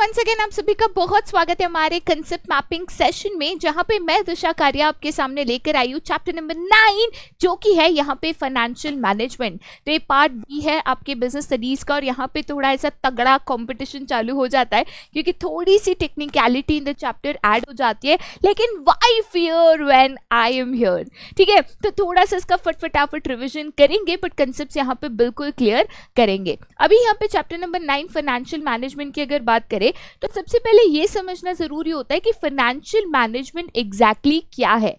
Once again आप सभी का बहुत स्वागत है हमारे कंसेप्ट मैपिंग सेशन में, जहां पे मैं दिशा कारिया आपके सामने लेकर आई हूँ चैप्टर नंबर 9, जो कि है यहाँ पे फाइनेंशियल मैनेजमेंट। तो ये पार्ट बी है आपके बिजनेस स्टडीज का, और यहाँ पे थोड़ा ऐसा तगड़ा कंपटीशन चालू हो जाता है क्योंकि थोड़ी सी technicality in the chapter add हो जाती है। लेकिन why fear when I am here, ठीक है। तो थोड़ा सा इसका फटाफट रिविजन करेंगे, बट कंसेप्ट यहाँ पे बिल्कुल क्लियर करेंगे। अभी यहाँ पे चैप्टर नंबर 9 फाइनेंशियल मैनेजमेंट की अगर बात करें तो सबसे पहले ये समझना जरूरी होता है कि फाइनेंशियल मैनेजमेंट एग्जैक्टली क्या है।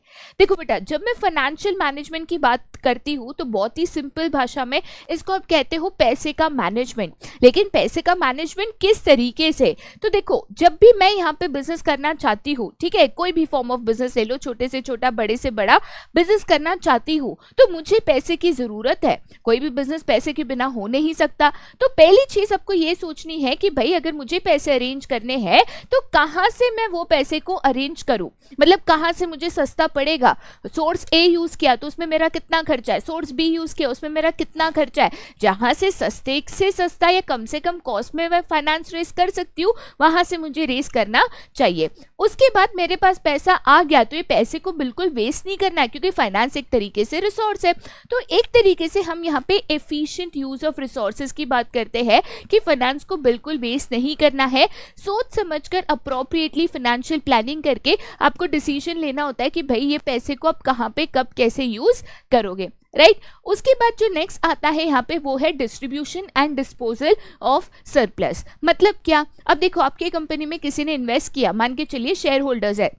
देखो बेटा, जब मैं फाइनेंशियल मैनेजमेंट की बात करती हूँ तो बहुत ही सिंपल भाषा में इसको आप कहते हो पैसे का मैनेजमेंट। लेकिन पैसे का मैनेजमेंट किस तरीके से? तो देखो, जब भी मैं यहाँ पे बिजनेस करना चाहती हूँ, ठीक है, कोई भी फॉर्म ऑफ बिजनेस ले लो, छोटे से छोटा बड़े से बड़ा बिजनेस करना चाहती हूँ, तो मुझे पैसे की जरूरत है। कोई भी बिजनेस पैसे के बिना हो नहीं सकता। तो पहली चीज आपको ये सोचनी है कि भाई अगर मुझे पैसे अरेंज करने हैं तो कहां से मैं वो पैसे को अरेंज करूं, मतलब कहां से मुझे सस्ता पड़ेगा। सोर्स ए यूज किया तो उसमें मेरा कितना खर्चा है, सोर्स बी यूज किया उसमें मेरा कितना खर्चा है। जहां से सस्ते से सस्ता या कम से कम कॉस्ट में मैं फाइनेंस रेस कर सकती हूँ, वहां से मुझे रेस करना चाहिए। उसके बाद मेरे पास पैसा आ गया तो ये पैसे को बिल्कुल वेस्ट नहीं करना है, क्योंकि फाइनेंस एक तरीके से रिसोर्स है। तो एक तरीके से हम यहाँ पे एफिशिएंट यूज ऑफ रिसोर्सेज की बात करते हैं कि फाइनेंस को बिल्कुल वेस्ट नहीं करना है। सोच समझकर अप्रोप्रिएटली फाइनेंशियल प्लानिंग करके आपको डिसीजन लेना होता है कि भाई ये पैसे को आप कहाँ पे कब कैसे यूज करोगे, राइट। उसके बाद जो नेक्स्ट आता है यहाँ पे वो है distribution and disposal of surplus. मतलब क्या? अब देखो, आपके कंपनी में किसी ने इन्वेस्ट किया, मान के चलिए शेयर होल्डर्स है,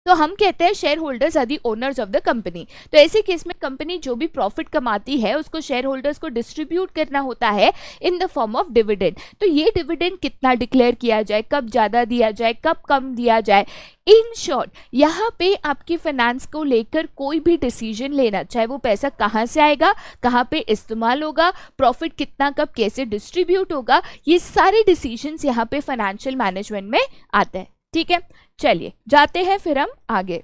तो हम कहते हैं shareholders are the owners of the company. तो ऐसे केस में कंपनी जो भी प्रॉफिट कमाती है उसको शेयर होल्डर्स को डिस्ट्रीब्यूट करना होता है in the form of dividend. तो ये डिविडेंड कितना डिक्लेयर किया जाए, कब ज्यादा दिया जाए, कब कम दिया जाए, इन शॉर्ट यहाँ पे आपकी फाइनेंस को लेकर कोई भी डिसीजन लेना, चाहे वो पैसा कहाँ से आएगा, कहाँ पे इस्तेमाल होगा, प्रॉफिट कितना कब कैसे डिस्ट्रीब्यूट होगा, ये सारे डिसीजंस यहाँ पे फाइनेंशियल मैनेजमेंट में आते हैं। ठीक है, चलिए जाते हैं फिर हम आगे।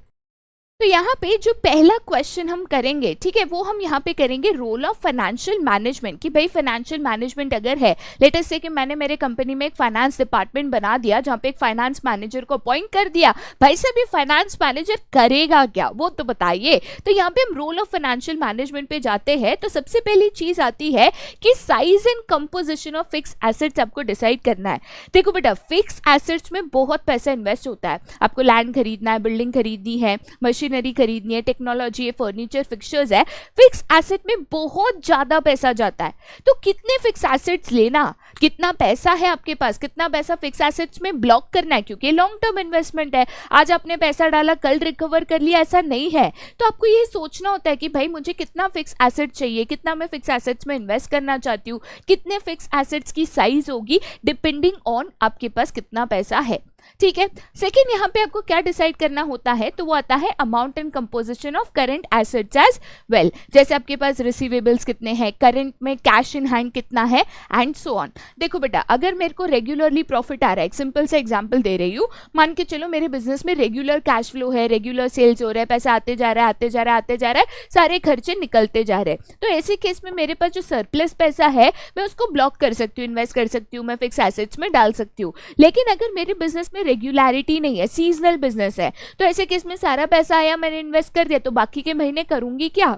तो यहाँ पे जो पहला क्वेश्चन हम करेंगे, ठीक है, वो हम यहाँ पे करेंगे रोल ऑफ फाइनेंशियल मैनेजमेंट। कि भाई फाइनेंशियल मैनेजमेंट अगर है, लेट अस से कि मैंने मेरे कंपनी में एक फाइनेंस डिपार्टमेंट बना दिया जहाँ पे एक फाइनेंस मैनेजर को अपॉइंट कर दिया। भाई साहब, ये फाइनेंस मैनेजर करेगा क्या, वो तो बताइए। तो यहाँ पे हम रोल ऑफ फाइनेंशियल मैनेजमेंट पे जाते हैं। तो सबसे पहली चीज आती है कि size and composition of fix assets आपको डिसाइड करना है। देखो बेटा, फिक्स एसेट्स में बहुत पैसा इन्वेस्ट होता है। आपको लैंड खरीदना है, बिल्डिंग खरीदनी है, मशीनरी खरीदनी है, टेक्नोलॉजी है, फर्नीचर, फिक्सचर्स है, फिक्स एसेट में बहुत ज्यादा पैसा जाता है। तो कितने फिक्स एसेट्स लेना, कितना पैसा है आपके पास, कितना पैसा फिक्स एसेट्स में ब्लॉक करना है, क्योंकि लॉन्ग टर्म इन्वेस्टमेंट है। आज आपने पैसा डाला, कल रिकवर कर लिया, ऐसा नहीं है। तो आपको ये सोचना होता है कि भाई मुझे कितना फिक्स एसेट चाहिए, कितना मैं फिक्स एसेट्स में इन्वेस्ट करना चाहती हूँ, कितने फिक्स एसेट्स की साइज होगी डिपेंडिंग ऑन आपके पास कितना पैसा है। ठीक है। सेकेंड, यहाँ पे आपको क्या डिसाइड करना होता है, तो वो आता है amount and composition of current assets as well. जैसे आपके पास रिसीवेबल्स कितने हैं, करंट में कैश इन हैंड कितना है, एंड सो ऑन। देखो बेटा, अगर मेरे को रेगुलरली प्रॉफिट आ रहा है, एक सिंपल सा एग्जांपल दे रही हूँ, मान के चलो मेरे बिजनेस में रेगुलर कैश फ्लो है, रेगुलर सेल्स हो रहा है, पैसा आते जा रहा है, आते जा रहा है, आते जा रहा है, सारे खर्चे निकलते जा रहे हैं। तो ऐसे केस में मेरे पास जो सरप्लस पैसा है मैं उसको ब्लॉक कर सकती हूँ, इन्वेस्ट कर सकती हूँ, मैं फिक्स एसेट्स में डाल सकती हूँ। लेकिन अगर मेरे बिजनेस में रेगुलरिटी नहीं है, सीजनल बिजनेस है, तो ऐसे केस में सारा पैसा आया, मैंने इन्वेस्ट कर दिया, तो बाकी के महीने करूंगी क्या,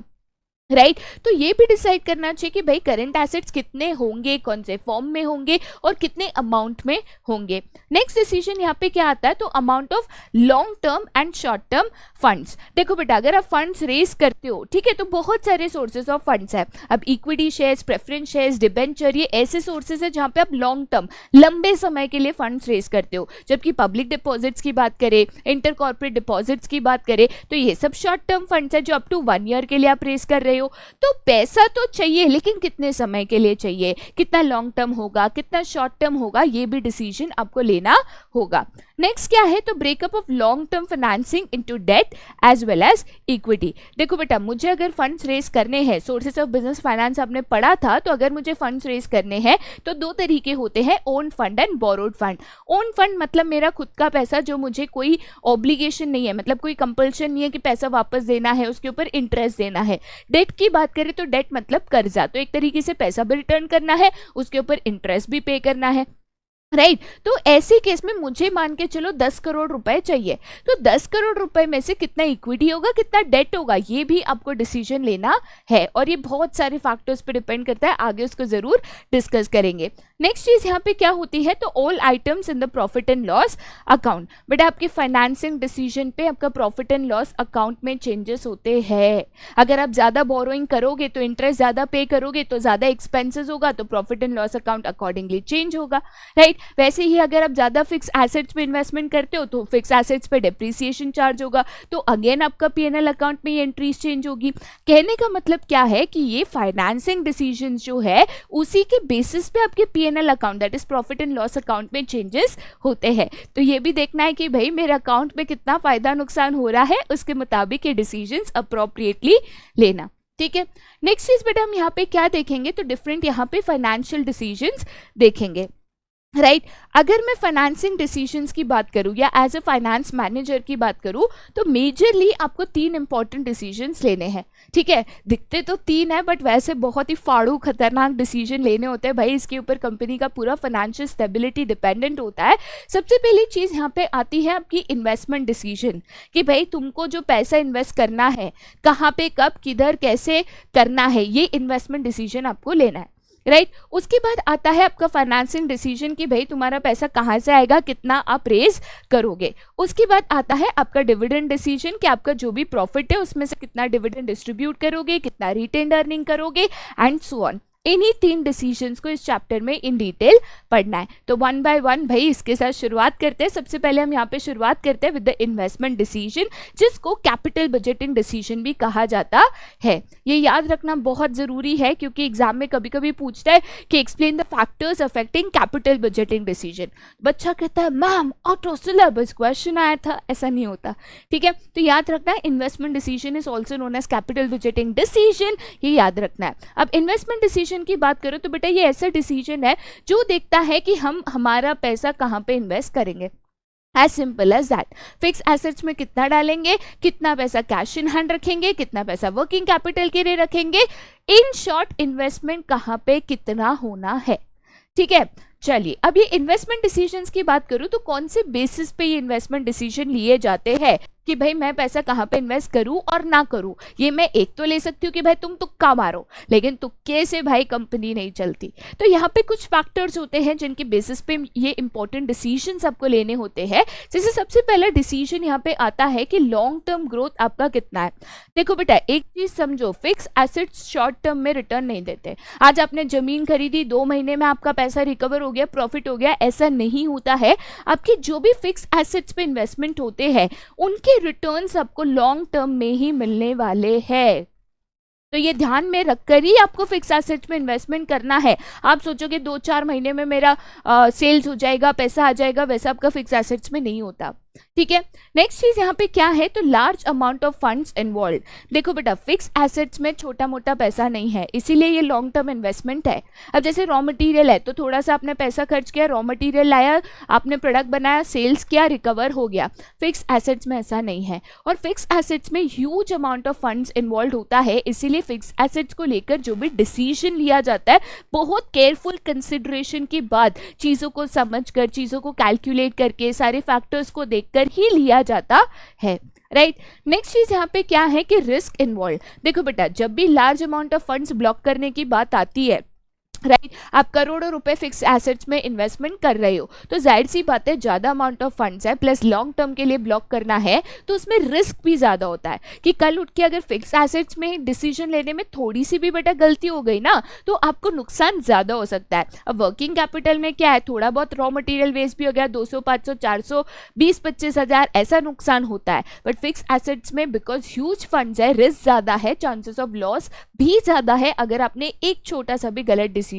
राइट। तो ये भी डिसाइड करना चाहिए कि भाई करंट एसेट्स कितने होंगे, कौन से फॉर्म में होंगे और कितने अमाउंट में होंगे। नेक्स्ट डिसीजन यहाँ पे क्या आता है, तो amount of long term and short term funds. देखो बेटा, अगर आप फंड्स रेज करते हो, ठीक है, तो बहुत सारे सोर्सेज ऑफ फंड्स है। अब equity shares, preference shares, debenture, ये ऐसे सोर्सेज है जहाँ पे आप लॉन्ग टर्म, लंबे समय के लिए फंड्स रेज करते हो। जबकि पब्लिक डिपॉजिट्स की बात करें, इंटर कॉर्पोरेट डिपॉजिट्स की बात करें, तो ये सब शॉर्ट टर्म फंड्स है जो अप टू 1 ईयर के लिए आप रेज कर रहे हो। तो पैसा तो चाहिए, लेकिन कितने समय के लिए चाहिए, कितना लॉन्ग टर्म होगा, कितना शॉर्ट टर्म होगा, ये भी डिसीजन आपको लेना होगा। नेक्स्ट क्या है, तो breakup of long term financing into debt as well as equity. देखो बेटा, मुझे अगर फंड्स रेज करने हैं, सोर्सेस ऑफ बिजनेस फाइनेंस आपने पढ़ा था, तो अगर मुझे फंड्स रेज करने हैं तो दो तरीके होते हैं, own fund and borrowed fund. Own fund मतलब मेरा खुद का पैसा, जो मुझे कोई ऑब्लिगेशन नहीं है, मतलब कोई कंपल्शन नहीं है कि पैसा वापस देना है, उसके ऊपर इंटरेस्ट देना है। डेट की बात करें तो डेट मतलब कर्जा, तो एक तरीके से पैसा भी रिटर्न करना है, उसके ऊपर इंटरेस्ट भी पे करना है। राइट तो ऐसे केस में मुझे मान के चलो 10 करोड़ रुपए चाहिए, तो 10 करोड़ रुपए में से कितना इक्विटी होगा, कितना डेट होगा, ये भी आपको डिसीजन लेना है, और ये बहुत सारे फैक्टर्स पे डिपेंड करता है, आगे उसको जरूर डिस्कस करेंगे। नेक्स्ट चीज यहाँ पे क्या होती है, तो all items in the profit and loss account, but आपके फाइनेंसिंग डिसीजन पे आपका प्रॉफिट एंड लॉस अकाउंट में चेंजेस होते हैं। अगर आप ज्यादा बोरोइंग करोगे तो इंटरेस्ट ज्यादा पे करोगे तो ज्यादा एक्सपेंसेस होगा, तो profit and loss account accordingly change होगा, राइट। वैसे ही अगर आप ज्यादा फिक्स एसेट्स पे इन्वेस्टमेंट करते हो तो फिक्स एसेट्स पे डेप्रिसिएशन चार्ज होगा, तो अगेन आपका पीएनएल अकाउंट में ये एंट्रीज चेंज होगी। कहने का मतलब क्या है कि ये फाइनेंसिंग डिसीजंस जो है उसी के बेसिस पे आपके PNL account that is profit and loss account में चेंजेस होते हैं। तो ये भी देखना है कि भाई मेरे अकाउंट में कितना फायदा नुकसान हो रहा है, उसके मुताबिक ये डिसीजंस अप्रोप्रिएटली लेना, ठीक है। नेक्स्ट चीज बेटा हम यहाँ पे क्या देखेंगे, तो डिफरेंट यहाँ पे फाइनेंशियल डिसीजंस देखेंगे, राइट अगर मैं फाइनेंसिंग डिसीजंस की बात करूं या एज ए फाइनेंस मैनेजर की बात करूं, तो मेजरली आपको 3 इंपॉर्टेंट डिसीजंस लेने हैं, ठीक है। दिखते तो 3 है बट वैसे बहुत ही फाड़ू खतरनाक डिसीजन लेने होते हैं भाई, इसके ऊपर कंपनी का पूरा फाइनेंशियल स्टेबिलिटी डिपेंडेंट होता है। सबसे पहली चीज़ यहाँ पे आती है आपकी इन्वेस्टमेंट डिसीजन, कि भाई तुमको जो पैसा इन्वेस्ट करना है कहाँ पे कब किधर कैसे करना है, ये इन्वेस्टमेंट डिसीजन आपको लेना है, राइट उसके बाद आता है आपका फाइनेंसिंग डिसीजन कि भाई तुम्हारा पैसा कहाँ से आएगा, कितना आप रेज करोगे। उसके बाद आता है आपका डिविडेंड डिसीजन कि आपका जो भी प्रॉफिट है उसमें से कितना डिविडेंड डिस्ट्रीब्यूट करोगे, कितना रिटेन्ड अर्निंग करोगे एंड सो ऑन। इन्हीं 3 डिसीजंस को इस चैप्टर में इन डिटेल पढ़ना है। तो 1 बाय 1 भाई इसके साथ शुरुआत करते हैं। सबसे पहले हम यहाँ पे शुरुआत करते हैं विद द इन्वेस्टमेंट डिसीजन, जिसको कैपिटल बजटिंग डिसीजन भी कहा जाता है। ये याद रखना बहुत जरूरी है क्योंकि एग्जाम में कभी कभी पूछता है कि explain the factors affecting capital budgeting decision. बच्चा कहता है मैम ऑटो सिलेबस क्वेश्चन आया था, ऐसा नहीं होता, ठीक है। तो याद रखना investment decision is also known as capital budgeting decision, ये याद रखना है। अब इन्वेस्टमेंट डिसीजन की बात करो तो बेटा ये ऐसा डिसीजन है जो देखता है कि हम हमारा पैसा कहां पे इन्वेस्ट करेंगे, as simple as that. Fix assets में कितना डालेंगे, कितना पैसा कैश इन हैंड रखेंगे, कितना पैसा वर्किंग कैपिटल के लिए रखेंगे, इन शॉर्ट इन्वेस्टमेंट कहां पे कितना होना है, ठीक है। चलिए अब ये इन्वेस्टमेंट डिसीजंस की बात करूं तो कौन से बेसिस पे ये इन्वेस्टमेंट डिसीजन लिए जाते हैं कि भाई मैं पैसा कहाँ पे इन्वेस्ट करूं और ना करूं। ये मैं एक तो ले सकती हूँ कि भाई तुम तुक्का मारो, लेकिन तुक्के से भाई कंपनी नहीं चलती। तो यहाँ पे कुछ फैक्टर्स होते हैं जिनके बेसिस पे ये इंपॉर्टेंट डिसीजंस आपको लेने होते हैं। जैसे सबसे पहला डिसीजन यहाँ पे आता है कि लॉन्ग टर्म ग्रोथ आपका कितना है। देखो बेटा एक चीज समझो, फिक्स एसेट्स शॉर्ट टर्म में रिटर्न नहीं देते। आज आपने जमीन खरीदी, 2 महीने में आपका पैसा रिकवर हो गया, प्रॉफिट हो गया, ऐसा नहीं होता है। आपके जो भी फिक्स एसेट्स पे इन्वेस्टमेंट होते हैं उनके रिटर्न्स आपको लॉन्ग टर्म में ही मिलने वाले हैं। तो ये ध्यान में रखकर ही आपको फिक्स एसेट्स में इन्वेस्टमेंट करना है। आप सोचोगे 2-4 महीने में मेरा सेल्स हो जाएगा, पैसा आ जाएगा, वैसा आपका फिक्स एसेट्स में नहीं होता, ठीक है। नेक्स्ट चीज यहाँ पे क्या है, तो large amount of funds involve. देखो बेटा फिक्स एसेट्स में छोटा मोटा पैसा नहीं है, इसीलिए ये लॉन्ग टर्म इन्वेस्टमेंट है। अब जैसे रॉ मटेरियल है तो थोड़ा सा आपने पैसा खर्च किया, रॉ मटेरियल लाया, आपने प्रोडक्ट बनाया, सेल्स किया, रिकवर हो गया। फिक्स एसेट्स में ऐसा नहीं है, और फिक्स एसेट्स में huge amount of funds involve होता है। इसीलिए फिक्स एसेट्स को लेकर जो भी डिसीजन लिया जाता है बहुत केयरफुल कंसिडरेशन के बाद, चीज़ों को समझकर, चीज़ों को कैलकुलेट करके, सारे फैक्टर्स को देखकर ही लिया जाता है, राइट। नेक्स्ट चीज यहाँ पे क्या है कि रिस्क इन्वॉल्व। देखो बेटा जब भी large amount of funds block करने की बात आती है, राइट आप करोड़ों रुपए फिक्स एसेट्स में इन्वेस्टमेंट कर रहे हो, तो जाहिर सी बात है ज्यादा अमाउंट ऑफ फंड्स है प्लस लॉन्ग टर्म के लिए ब्लॉक करना है, तो उसमें रिस्क भी ज्यादा होता है कि कल उठ के अगर फिक्स एसेट्स में डिसीजन लेने में थोड़ी सी भी बेटा गलती हो गई ना तो आपको नुकसान ज्यादा हो सकता है। अब वर्किंग कैपिटल में क्या है, थोड़ा बहुत रॉ मटेरियल वेस्ट भी हो गया, 200, 500, 400, 20-25 हजार ऐसा नुकसान होता है। बट फिक्स एसेट्स में बिकॉज ह्यूज फंड्स है, रिस्क ज्यादा है, चांसेस ऑफ लॉस भी ज्यादा है अगर आपने एक छोटा सा भी गलत डिसीजन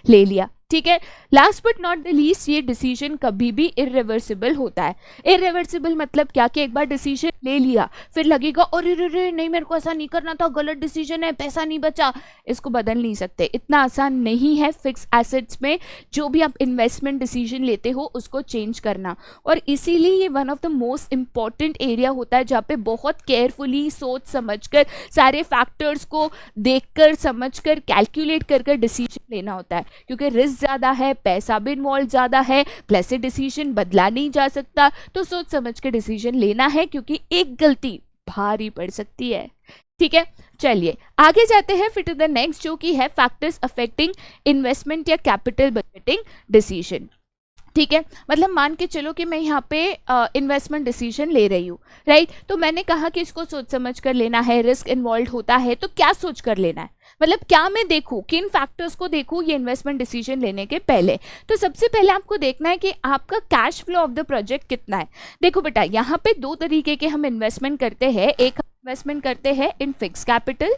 ले लिया, ठीक है। Last but not the least, ये डिसीजन कभी भी इरिवर्सिबल होता है। इरिवर्सिबल मतलब क्या कि एक बार डिसीजन ले लिया, फिर लगेगा अरे रे रे नहीं मेरे को ऐसा नहीं करना था, गलत डिसीजन है, पैसा नहीं बचा, इसको बदल नहीं सकते। इतना आसान नहीं है फिक्स एसेट्स में जो भी आप इन्वेस्टमेंट डिसीजन लेते हो उसको चेंज करना। और इसीलिए ये one of the most important area होता है जहाँ पे बहुत केयरफुली सोच समझकर सारे फैक्टर्स को देखकर समझकर कैलकुलेट कर डिसीजन लेना होता है, क्योंकि रिस्क ज़्यादा है, पैसा भी इन्वॉल्व ज़्यादा है, प्लस से डिसीजन बदला नहीं जा सकता, तो सोच समझ के डिसीजन लेना है क्योंकि एक गलती भारी पड़ सकती है। ठीक है, चलिए आगे जाते हैं फिर टू द नेक्स्ट, जो कि है फैक्टर्स अफेक्टिंग इन्वेस्टमेंट या कैपिटल बजटिंग डिसीजन। ठीक है, मतलब मान के चलो कि मैं यहाँ पे इन्वेस्टमेंट डिसीजन ले रही हूँ, राइट। तो मैंने कहा कि इसको सोच समझ कर लेना है, रिस्क इन्वॉल्व होता है, तो क्या सोच कर लेना है, मतलब क्या मैं देखूँ, किन फैक्टर्स को देखूँ ये इन्वेस्टमेंट डिसीजन लेने के पहले। तो सबसे पहले आपको देखना है कि आपका cash flow of the project कितना है। देखो बेटा, यहाँ पे दो तरीके के हम इन्वेस्टमेंट करते हैं, एक इन्वेस्टमेंट करते हैं इन फिक्स कैपिटल,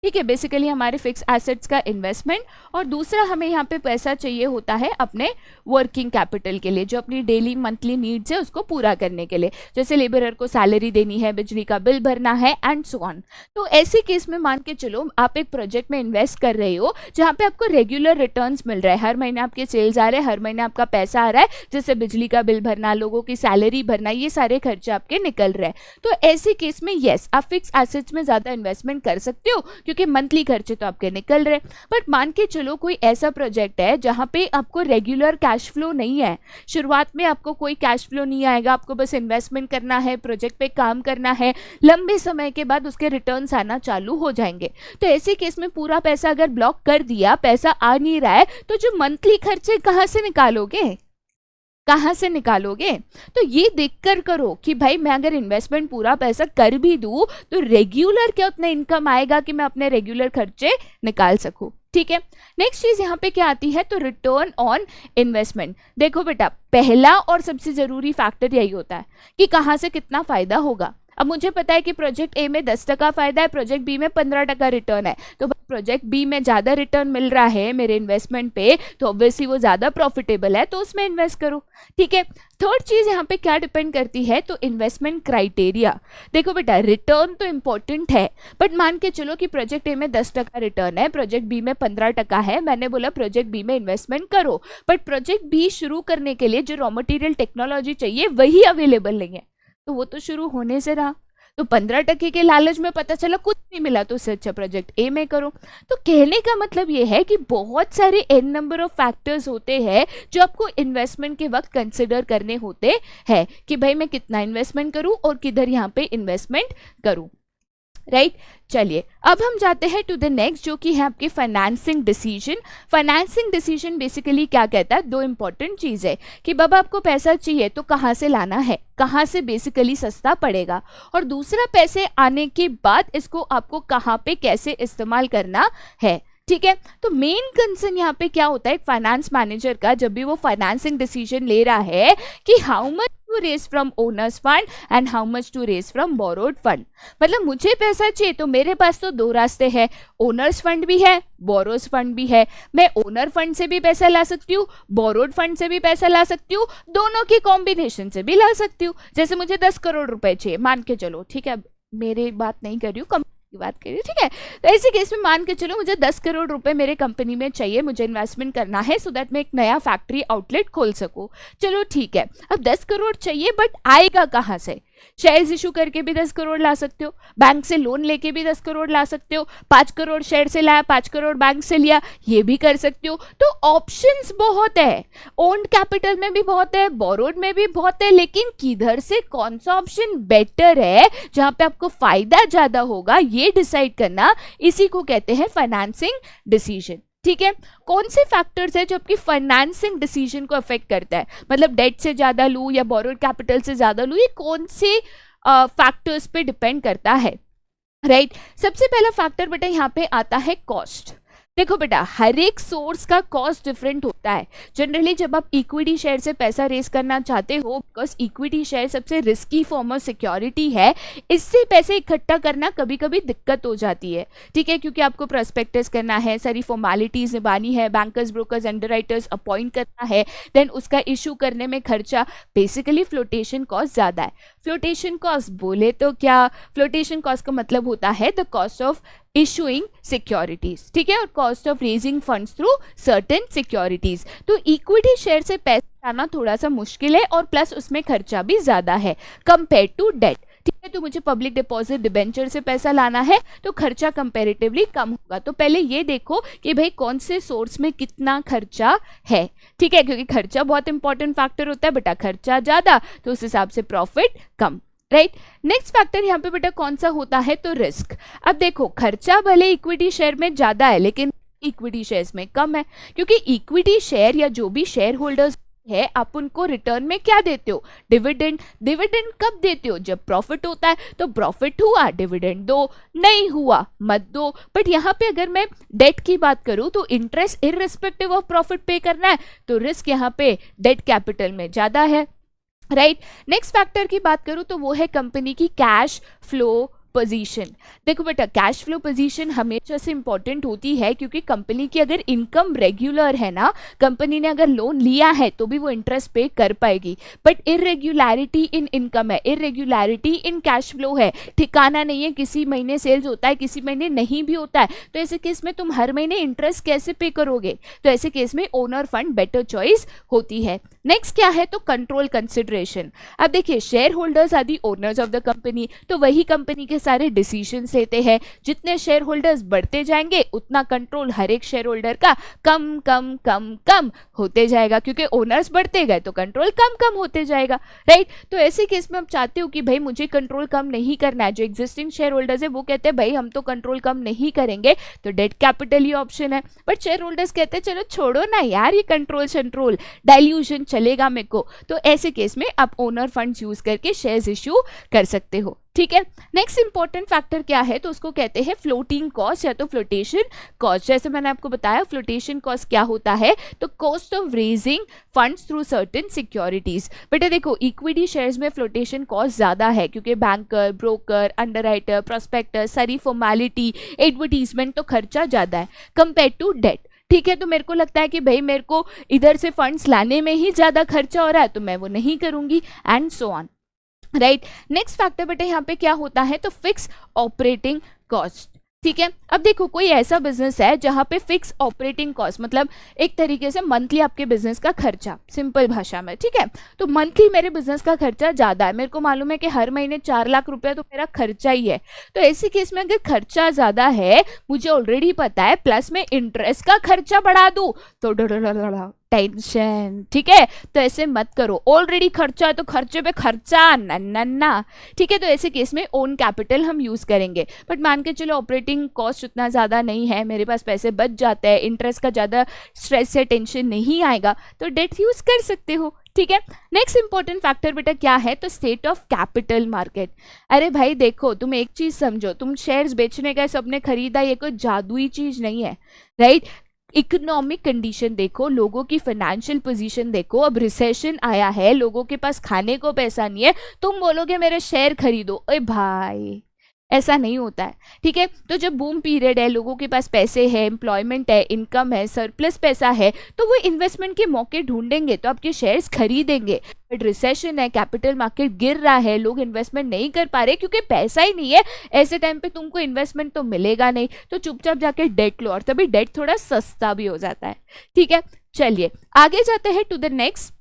ठीक है, बेसिकली हमारे फिक्स एसेट्स का इन्वेस्टमेंट, और दूसरा हमें यहाँ पे पैसा चाहिए होता है अपने वर्किंग कैपिटल के लिए, जो अपनी डेली मंथली नीड्स है उसको पूरा करने के लिए, जैसे लेबरर को सैलरी देनी है, बिजली का बिल भरना है एंड सो ऑन। तो ऐसे केस में मान के चलो आप एक प्रोजेक्ट में इन्वेस्ट कर रहे हो जहाँ पे आपको रेगुलर रिटर्न्स मिल रहा है, हर महीने आपके सेल्स आ रहे हैं, हर महीने आपका पैसा आ रहा है, जैसे बिजली का बिल भरना, लोगों की सैलरी भरना, ये सारे खर्चे आपके निकल रहे हैं। तो ऐसे केस में यस, आप फिक्स एसेट्स में ज़्यादा इन्वेस्टमेंट कर सकते हो क्योंकि मंथली खर्चे तो आपके निकल रहे। बट मान के चलो कोई ऐसा प्रोजेक्ट है जहां पे आपको रेगुलर कैश फ्लो नहीं है, शुरुआत में आपको कोई कैश फ्लो नहीं आएगा, आपको बस इन्वेस्टमेंट करना है, प्रोजेक्ट पे काम करना है, लंबे समय के बाद उसके रिटर्न्स आना चालू हो जाएंगे। तो ऐसे केस में पूरा पैसा अगर ब्लॉक कर दिया, पैसा आ नहीं रहा है, तो जो मंथली खर्चे कहाँ से निकालोगे, कहाँ से निकालोगे? तो ये देखकर करो कि भाई मैं अगर इन्वेस्टमेंट पूरा पैसा कर भी दूं तो रेगुलर क्या उतना इनकम आएगा कि मैं अपने रेगुलर खर्चे निकाल सकूं। ठीक है, नेक्स्ट चीज यहाँ पे क्या आती है, तो रिटर्न ऑन इन्वेस्टमेंट। देखो बेटा, पहला और सबसे जरूरी फैक्टर यही होता है कि कहाँ से कितना फायदा होगा। अब मुझे पता है कि प्रोजेक्ट ए में 10% फायदा है, प्रोजेक्ट बी में 15% रिटर्न है, तो प्रोजेक्ट बी में ज़्यादा रिटर्न मिल रहा है मेरे इन्वेस्टमेंट पे, तो ऑब्वियसली वो ज़्यादा प्रॉफिटेबल है, तो उसमें इन्वेस्ट करो। ठीक है, थर्ड चीज़ यहाँ पे क्या डिपेंड करती है, तो इन्वेस्टमेंट क्राइटेरिया। देखो बेटा, रिटर्न तो इंपॉर्टेंट है, बट मान के चलो कि प्रोजेक्ट ए में 10% रिटर्न है, प्रोजेक्ट बी में 15% है, मैंने बोला प्रोजेक्ट बी में इन्वेस्टमेंट करो, बट प्रोजेक्ट बी शुरू करने के लिए जो रॉ मटेरियल टेक्नोलॉजी चाहिए वही अवेलेबल नहीं है, तो वो तो शुरू होने से रहा, तो 15% के लालच में पता चला कुछ नहीं मिला, तो उससे अच्छा प्रोजेक्ट ए में करो। तो कहने का मतलब ये है कि बहुत सारे एन नंबर ऑफ फैक्टर्स होते हैं जो आपको इन्वेस्टमेंट के वक्त कंसिडर करने होते हैं कि भाई मैं कितना इन्वेस्टमेंट करूं और किधर यहाँ पे इन्वेस्टमेंट करूं, राइट। चलिए अब हम जाते हैं टू द नेक्स्ट, जो कि है आपके financing decision. Financing decision basically क्या कहता है, दो इंपॉर्टेंट चीज़ है कि बाबा आपको पैसा चाहिए तो कहाँ से लाना है, कहाँ से बेसिकली सस्ता पड़ेगा, और दूसरा पैसे आने के बाद इसको आपको कहाँ पे कैसे इस्तेमाल करना है। ठीक है, तो मेन कंसर्न यहाँ पे क्या होता है फाइनेंस मैनेजर का, जब भी वो फाइनेंसिंग डिसीजन ले रहा है कि how much to raise from owners fund and how much to raise from borrowed fund. मतलब मुझे पैसा चाहिए तो मेरे पास तो दो रास्ते हैं, ओनर्स फंड भी है, बोरोज फंड भी है। मैं ओनर फंड से भी पैसा ला सकती हूँ, बोरोड फंड से भी पैसा ला सकती हूँ, दोनों की कॉम्बिनेशन से भी ला सकती हूँ। जैसे मुझे 10 करोड़ रुपए चाहिए मान के चलो, ठीक है, मेरी बात नहीं कर रही हूँ, की बात करिए, ठीक है। तो ऐसे केस में मान के चलो मुझे 10 करोड़ रुपए मेरे कंपनी में चाहिए, मुझे इन्वेस्टमेंट करना है सो दैट मैं एक नया फैक्ट्री आउटलेट खोल सकूं। चलो ठीक है, अब 10 करोड़ चाहिए, बट आएगा कहाँ से? शेयर्स इशू करके भी 10 करोड़ ला सकते हो, बैंक से लोन लेके भी 10 करोड़ ला सकते हो, 5 करोड़ शेयर से लाया, 5 करोड़ बैंक से लिया, ये भी कर सकते हो। तो ऑप्शंस बहुत है, ओन्ड कैपिटल में भी बहुत है, बोरोड में भी बहुत है, लेकिन किधर से कौन सा ऑप्शन बेटर है जहां पे आपको फायदा ज्यादा होगा, ये डिसाइड करना, इसी को कहते हैं फाइनेंसिंग डिसीजन। ठीक है, कौन से फैक्टर्स है जो आपकी फाइनेंसिंग डिसीजन को अफेक्ट करता है, मतलब डेट से ज्यादा लूँ या बोरोड कैपिटल से ज्यादा लूँ, ये कौन से फैक्टर्स पे डिपेंड करता है, राइट। सबसे पहला फैक्टर बेटा यहाँ पे आता है कॉस्ट। देखो बेटा, हर एक सोर्स का कॉस्ट डिफरेंट होता है। जनरली जब आप इक्विटी शेयर से पैसा रेज करना चाहते हो, बिकॉज इक्विटी शेयर सबसे रिस्की फॉर्म ऑफ सिक्योरिटी है, इससे पैसे इकट्ठा करना कभी कभी दिक्कत हो जाती है, ठीक है, क्योंकि आपको प्रोस्पेक्टस करना है, सारी फॉर्मेलिटीज निभानी है, बैंकर्स, ब्रोकर्स, अंडरराइटर्स अपॉइंट करना है, देन उसका इशू करने में खर्चा, बेसिकली फ्लोटेशन कॉस्ट ज़्यादा है। फ्लोटेशन कॉस्ट बोले तो क्या, फ्लोटेशन कॉस्ट का मतलब होता है the cost of issuing securities, ठीक है, और cost of raising funds through certain securities. तो इक्विटी शेयर से पैसा लाना थोड़ा सा मुश्किल है और प्लस उसमें खर्चा भी ज्यादा है कंपेयर टू डेट, ठीक है। तो मुझे पब्लिक डिपॉजिट डिबेंचर से पैसा लाना है तो खर्चा कंपैरेटिवली कम होगा। तो पहले ये देखो कि भाई कौन से सोर्स में कितना खर्चा है, ठीक है, क्योंकि खर्चा बहुत इंपॉर्टेंट फैक्टर होता है बेटा, खर्चा ज्यादा तो उस हिसाब से प्रॉफिट कम, राइट। नेक्स्ट फैक्टर यहाँ पे बेटा कौन सा होता है, तो रिस्क। अब देखो, खर्चा भले इक्विटी शेयर में ज्यादा है लेकिन इक्विटी शेयर्स में कम है, क्योंकि इक्विटी शेयर या जो भी शेयर होल्डर्स है, आप उनको रिटर्न में क्या देते हो, डिविडेंड। डिविडेंड कब देते हो, जब प्रॉफिट होता है, तो प्रॉफिट हुआ डिविडेंड दो, नहीं हुआ मत दो। बट यहाँ पे अगर मैं डेट की बात करूं तो इंटरेस्ट इररिस्पेक्टिव ऑफ प्रॉफिट पे करना है, तो रिस्क यहाँ पे डेट कैपिटल में ज्यादा है, राइट। नेक्स्ट फैक्टर की बात करूं तो वो है कंपनी की कैश फ्लो पोजीशन। देखो बेटा, कैश फ्लो पोजीशन हमेशा से इंपॉर्टेंट होती है, क्योंकि कंपनी की अगर इनकम रेगुलर है ना, कंपनी ने अगर लोन लिया है तो भी वो इंटरेस्ट पे कर पाएगी, बट इरेग्युलैरिटी इन इनकम है, इरेग्युलैरिटी इन कैश फ्लो है, ठिकाना नहीं है, किसी महीने सेल्स होता है, किसी महीने नहीं भी होता है, तो ऐसे केस में तुम हर महीने इंटरेस्ट कैसे पे करोगे, तो ऐसे केस में ओनर फंड बेटर चॉइस होती है। नेक्स्ट क्या है, तो कंट्रोल कंसिडरेशन। अब देखिए, shareholders are the owners of the company, तो वही कंपनी के सारे डिसीजंस लेते हैं। जितने शेयर होल्डर्स बढ़ते जाएंगे उतना कंट्रोल हर एक शेयर होल्डर का कम कम कम कम होते जाएगा, क्योंकि ओनर्स बढ़ते गए तो कंट्रोल कम कम होते जाएगा, राइट। तो ऐसे केस में आप चाहते हो कि भाई मुझे कंट्रोल कम नहीं करना है, जो एग्जिस्टिंग शेयर होल्डर्स है वो कहते हैं भाई हम तो कंट्रोल कम नहीं करेंगे, तो डेट कैपिटल ही ऑप्शन है। बट शेयर होल्डर्स कहते हैं चलो छोड़ो ना यार, ये कंट्रोल डाइल्यूशन चलेगा मेरे को, तो ऐसे केस में आप ओनर फंड्स यूज करके शेयर्स इश्यू कर सकते हो, ठीक है। नेक्स्ट इंपॉर्टेंट फैक्टर क्या है, तो उसको कहते हैं फ्लोटिंग कॉस्ट या तो फ्लोटेशन कॉस्ट। जैसे मैंने आपको बताया फ्लोटेशन कॉस्ट क्या होता है, तो cost of raising funds through certain securities. बेटा देखो, इक्विटी शेयर्स में फ्लोटेशन कॉस्ट ज्यादा है, क्योंकि बैंकर, ब्रोकर, अंडरराइटर, प्रोस्पेक्टर, सारी फॉर्मेलिटी, एडवर्टीजमेंट, तो खर्चा ज्यादा है कंपेयर टू डेट, ठीक है। तो मेरे को लगता है कि भाई मेरे को इधर से फंड्स लाने में ही ज्यादा खर्चा हो रहा है, तो मैं वो नहीं करूंगी, and so on, right. Next factor बेटा यहाँ पे क्या होता है, तो फिक्स ऑपरेटिंग कॉस्ट, ठीक है। अब देखो, कोई ऐसा बिजनेस है जहां पे फिक्स ऑपरेटिंग कॉस्ट मतलब एक तरीके से मंथली आपके बिजनेस का खर्चा, सिंपल भाषा में, ठीक है। तो मंथली मेरे बिजनेस का खर्चा ज्यादा है, मेरे को मालूम है कि हर महीने 4 लाख रुपया तो मेरा खर्चा ही है, तो ऐसे केस में अगर खर्चा ज्यादा है, मुझे ऑलरेडी पता है, प्लस में इंटरेस्ट का खर्चा बढ़ा दूं तो टेंशन, ठीक है। तो ऐसे मत करो, ऑलरेडी खर्चा है तो खर्चे पे खर्चा ना, ठीक है। तो ऐसे केस में ओन कैपिटल हम यूज करेंगे। बट मान के चलो ऑपरेटिंग कॉस्ट उतना ज्यादा नहीं है, मेरे पास पैसे बच जाते हैं, इंटरेस्ट का ज्यादा स्ट्रेस से टेंशन नहीं आएगा, तो डेट यूज कर सकते हो, ठीक है। नेक्स्ट इंपॉर्टेंट फैक्टर बेटा क्या है, तो स्टेट ऑफ कैपिटल मार्केट। अरे भाई देखो, तुम एक चीज समझो, तुम शेयर्स बेचने गए, सबने खरीदा, ये कोई जादुई चीज नहीं है, राइट। इकोनॉमिक कंडीशन देखो, लोगों की फाइनेंशियल पोजीशन देखो, अब रिसेशन आया है, लोगों के पास खाने को पैसा नहीं है, तुम बोलोगे मेरे शेयर खरीदो, अरे भाई ऐसा नहीं होता है, ठीक है। तो जब बूम पीरियड है, लोगों के पास पैसे है, एम्प्लॉयमेंट है, इनकम है, सरप्लस पैसा है, तो वो इन्वेस्टमेंट के मौके ढूंढेंगे, तो आपके शेयर्स खरीदेंगे। बट रिसेशन है, कैपिटल मार्केट गिर रहा है, लोग इन्वेस्टमेंट नहीं कर पा रहे क्योंकि पैसा ही नहीं है, ऐसे टाइम पे तुमको इन्वेस्टमेंट तो मिलेगा नहीं, तो चुपचाप जाके डेट लो, और तभी डेट थोड़ा सस्ता भी हो जाता है, ठीक है। चलिए आगे जाते हैं टू द नेक्स्ट।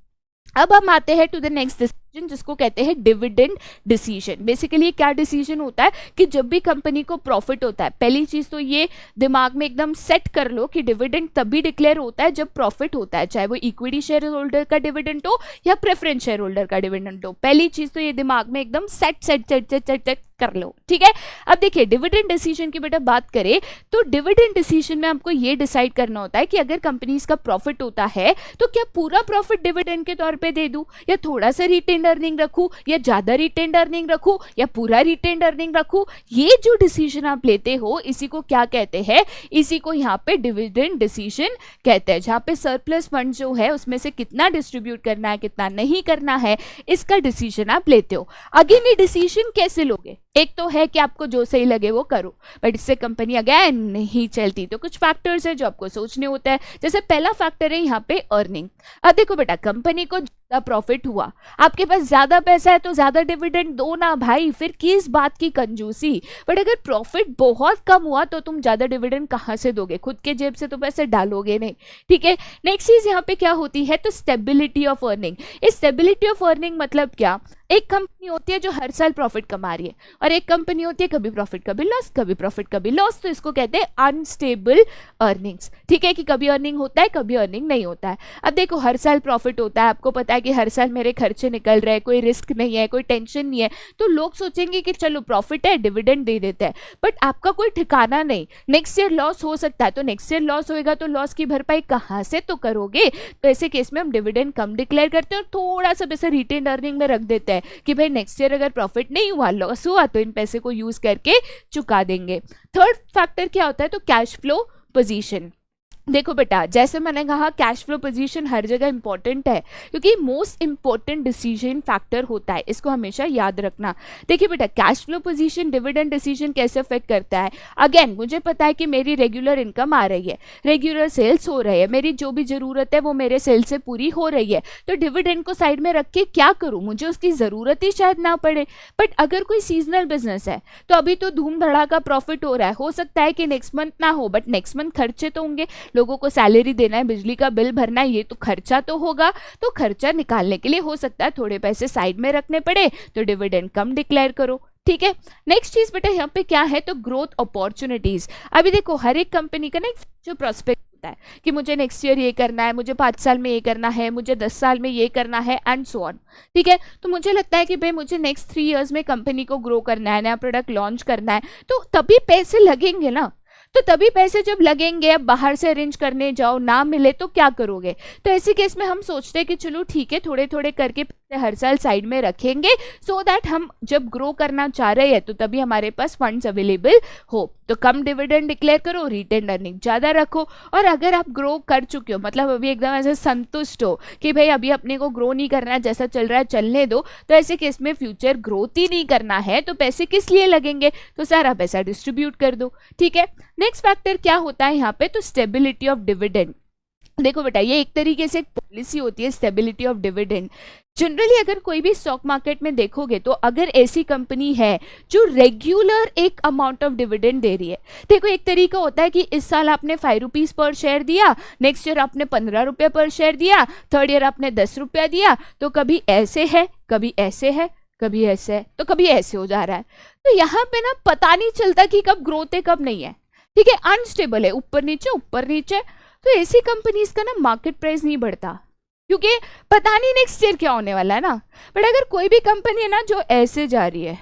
अब हम आते हैं टू द नेक्स्ट डिसीजन, जिसको कहते हैं डिविडेंड डिसीजन। बेसिकली क्या डिसीजन होता है कि जब भी कंपनी को प्रॉफिट होता है, पहली चीज तो ये दिमाग में एकदम सेट कर लो कि डिविडेंड तभी डिक्लेयर होता है जब प्रॉफिट होता है, चाहे वो इक्विटी शेयर होल्डर का डिविडेंड हो या प्रेफरेंस शेयर होल्डर का डिविडेंड हो। पहली चीज तो ये दिमाग में एकदम सेट कर लो, ठीक है। अब देखिए, डिविडेंड डिसीजन की बेटा बात करें तो डिविडेंड डिसीजन में आपको ये डिसाइड करना होता है कि अगर कंपनीज का प्रॉफिट होता है तो क्या पूरा प्रॉफिट डिविडेंड के तौर पे दे दूं या थोड़ा सा रिटेन रिटेन्ड अर्निंग रखूं या ज्यादा रिटेन्ड अर्निंग रखूं या पूरा रिटेन्ड अर्निंग रखूं, ये जो डिसीजन आप लेते हो इसी को क्या कहते हैं, इसी को यहाँ पे डिविडेंड डिसीजन कहते हैं, जहाँ पे सरप्लस फंड जो है उसमें से कितना डिस्ट्रीब्यूट करना है कितना नहीं करना है इसका डिसीजन आप लेते हो। अगेन ये डिसीजन कैसे लोगे, एक तो है कि आपको जो सही लगे वो करो, बट इससे कंपनी अगेन नहीं चलती, तो कुछ फैक्टर्स है जो आपको सोचने होता है। जैसे पहला फैक्टर है यहाँ पे अर्निंग। अब देखो बेटा, कंपनी को ज्यादा प्रॉफिट हुआ, आपके पास ज्यादा पैसा है तो ज्यादा डिविडेंड दो ना भाई, फिर किस बात की कंजूसी। बट अगर प्रॉफिट बहुत कम हुआ तो तुम ज्यादा डिविडेंड कहाँ से दोगे, खुद के जेब से तो पैसे डालोगे नहीं, ठीक है। नेक्स्ट चीज यहाँ पे क्या होती है, तो स्टेबिलिटी ऑफ अर्निंग। इस स्टेबिलिटी ऑफ अर्निंग मतलब क्या, एक कंपनी होती है जो हर साल प्रॉफिट कमा रही है और एक कंपनी होती है कभी प्रॉफिट कभी लॉस, कभी प्रॉफिट कभी लॉस, तो इसको कहते हैं अनस्टेबल अर्निंग्स, ठीक है, कि कभी अर्निंग होता है कभी अर्निंग नहीं होता है। अब देखो हर साल प्रॉफिट होता है, आपको पता है कि हर साल मेरे खर्चे निकल रहे हैं, कोई रिस्क नहीं है, कोई टेंशन नहीं है, तो लोग सोचेंगे कि चलो प्रॉफिट है डिविडेंड दे देते हैं, बट आपका कोई ठिकाना नहीं, नेक्स्ट ईयर लॉस हो सकता है, तो नेक्स्ट ईयर लॉस होएगा तो लॉस की भरपाई कहाँ से तो करोगे। तो ऐसे केस में हम डिविडेंड कम डिक्लेयर करते हैं और थोड़ा सा पैसा रिटेन अर्निंग में रख देते हैं कि भाई नेक्स्ट ईयर अगर प्रॉफिट नहीं हुआ लॉस हुआ तो इन पैसे को यूज करके चुका देंगे। थर्ड फैक्टर क्या होता है, तो कैश फ्लो पोजीशन। देखो बेटा, जैसे मैंने कहा कैश फ्लो पोजीशन हर जगह इंपॉर्टेंट है क्योंकि मोस्ट इंपॉर्टेंट डिसीजन फैक्टर होता है, इसको हमेशा याद रखना। देखिए बेटा, cash flow position dividend decision कैसे अफेक्ट करता है। अगेन मुझे पता है कि मेरी रेगुलर इनकम आ रही है, रेगुलर सेल्स हो रही है, मेरी जो भी जरूरत है वो मेरे सेल से पूरी हो रही है, तो डिविडेंड को साइड में रख के क्या करूं, मुझे उसकी जरूरत ही शायद ना पड़े। बट अगर कोई सीजनल बिजनेस है तो अभी तो धूम धड़ाका प्रॉफिट हो रहा है, हो सकता है कि नेक्स्ट मंथ ना हो, बट नेक्स्ट मंथ खर्चे तो होंगे, लोगों को सैलरी देना है, बिजली का बिल भरना है, ये तो खर्चा तो होगा, तो खर्चा निकालने के लिए हो सकता है थोड़े पैसे साइड में रखने पड़े, तो डिविडेंड कम डिक्लेयर करो, ठीक है। नेक्स्ट चीज बेटा यहाँ पे क्या है, तो ग्रोथ अपॉर्चुनिटीज। अभी देखो हर एक कंपनी का ना जो प्रोस्पेक्ट होता है कि मुझे नेक्स्ट ईयर ये करना है, मुझे 5 साल में ये करना है, मुझे 10 साल में ये करना है एंड सो ऑन, ठीक है। तो मुझे लगता है कि भाई मुझे नेक्स्ट 3 इयर्स में कंपनी को ग्रो करना है, नया प्रोडक्ट लॉन्च करना है, तो तभी पैसे लगेंगे ना, तो तभी पैसे जब लगेंगे, अब बाहर से अरेंज करने जाओ ना मिले तो क्या करोगे। तो ऐसे केस में हम सोचते हैं कि चलो ठीक है, थोड़े थोड़े करके हर साल साइड में रखेंगे सो दैट हम जब ग्रो करना चाह रहे हैं तो तभी हमारे पास फंड्स अवेलेबल हो। तो कम डिविडेंड डिक्लेयर करो, रिटेन अर्निंग ज़्यादा रखो, और अगर आप ग्रो कर चुके हो, मतलब अभी एकदम ऐसे संतुष्ट हो कि भाई अभी अपने को ग्रो नहीं करना है, जैसा चल रहा है चलने दो, तो ऐसे केस में फ्यूचर ग्रोथ ही नहीं करना है, तो पैसे किस लिए लगेंगे, तो सारा पैसा डिस्ट्रीब्यूट कर दो, ठीक है। नेक्स्ट फैक्टर क्या होता है यहाँ पे, तो स्टेबिलिटी ऑफ डिविडेंड। देखो बेटा, ये एक तरीके से एक पॉलिसी होती है स्टेबिलिटी ऑफ डिविडेंड। जनरली अगर कोई भी स्टॉक मार्केट में देखोगे तो अगर ऐसी कंपनी है जो रेगुलर एक अमाउंट ऑफ डिविडेंड दे रही है, देखो एक तरीका होता है कि इस साल आपने 5 रुपीज पर शेयर दिया, नेक्स्ट ईयर आपने 15 रुपये पर शेयर दिया, थर्ड ईयर आपने 10 रुपया दिया, तो कभी ऐसे है कभी ऐसे है कभी ऐसे है तो कभी ऐसे हो जा रहा है। तो यहाँ पे ना पता नहीं चलता कि कब ग्रोथ है कब नहीं है, ठीक है, अनस्टेबल है, ऊपर नीचे। तो ऐसी कंपनीज का ना मार्केट प्राइस नहीं बढ़ता क्योंकि पता नहीं नेक्स्ट ईयर क्या होने वाला है ना। बट अगर कोई भी कंपनी है ना जो ऐसे जा रही है,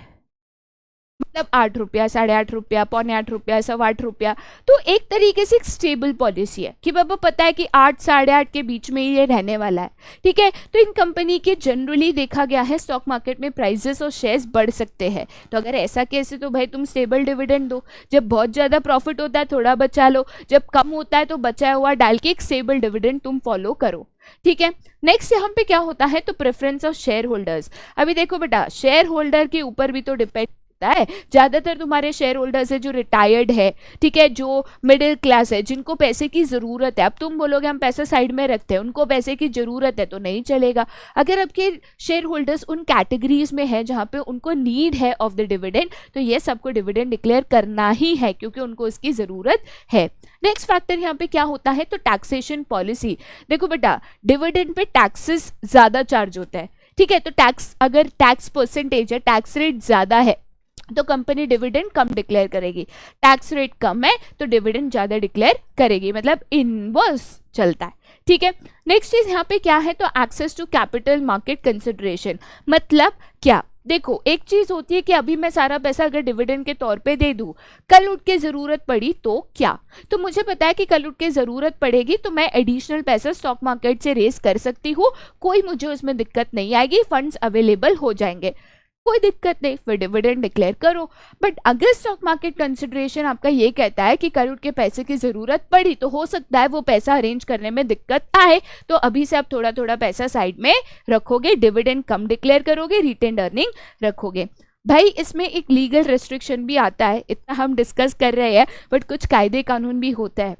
मतलब 8 रुपया, 8.5 रुपया, 7.25 रुपया, 8.25 रुपया, तो एक तरीके से एक स्टेबल पॉलिसी है कि बाबा पता है कि 8 8.5 के बीच में ये रहने वाला है, ठीक है। तो इन कंपनी के जनरली देखा गया है स्टॉक मार्केट में प्राइसेस और शेयर्स बढ़ सकते हैं। तो अगर ऐसा केस है तो भाई तुम स्टेबल डिविडेंड दो, जब बहुत ज़्यादा प्रॉफिट होता है थोड़ा बचा लो, जब कम होता है तो बचा हुआ डाल के एक स्टेबल डिविडेंड तुम फॉलो करो, ठीक है। नेक्स्ट यहाँ पे क्या होता है, तो प्रेफरेंस ऑफ शेयर होल्डर्स। अभी देखो बेटा, शेयर होल्डर के ऊपर भी तो डिपेंड है, ज्यादातर तुम्हारे शेयर होल्डर्स है जो रिटायर्ड है, ठीक है, जो मिडिल क्लास है, जिनको पैसे की जरूरत है। अब तुम बोलोगे हम पैसे साइड में रखते हैं, उनको पैसे की जरूरत है तो नहीं चलेगा। अगर आपके शेयर होल्डर्स उन कैटेगरीज में है जहां पे उनको नीड है ऑफ द डिविडेंड, तो ये सबको डिविडेंड डिक्लेयर करना ही है क्योंकि उनको इसकी जरूरत है। नेक्स्ट फैक्टर यहाँ पे क्या होता है, तो टैक्सेशन पॉलिसी। देखो बेटा, डिविडेंड पे टैक्सेस ज्यादा चार्ज होता है, ठीक है, तो टैक्स अगर टैक्स परसेंटेज है, टैक्स रेट ज्यादा है तो कंपनी डिविडेंड कम डिक्लेयर करेगी, टैक्स रेट कम है तो डिविडेंड ज्यादा डिक्लेयर करेगी, मतलब इनवर्स चलता है, ठीक है। नेक्स्ट चीज यहाँ पे क्या है, तो access to capital market consideration. मतलब क्या, देखो एक चीज होती है कि अभी मैं सारा पैसा अगर डिविडेंड के तौर पे दे दूं, कल उठ के जरूरत पड़ी तो क्या, तो मुझे पता है कि कल उठ के जरूरत पड़ेगी तो मैं एडिशनल पैसा स्टॉक मार्केट से रेस कर सकती हूँ, कोई मुझे उसमें दिक्कत नहीं आएगी, फंड्स अवेलेबल हो जाएंगे, कोई दिक्कत नहीं, फिर डिविडेंड डिक्लेयर करो। बट अगर स्टॉक मार्केट कंसिडरेशन आपका ये कहता है कि कल उठ के पैसे की जरूरत पड़ी तो हो सकता है वो पैसा अरेंज करने में दिक्कत आए, तो अभी से आप थोड़ा थोड़ा पैसा साइड में रखोगे, डिविडेंड कम डिक्लेयर करोगे, रिटेन्ड अर्निंग रखोगे। भाई इसमें एक लीगल रेस्ट्रिक्शन भी आता है, इतना हम डिस्कस कर रहे हैं, बट कुछ कायदे कानून भी होता है,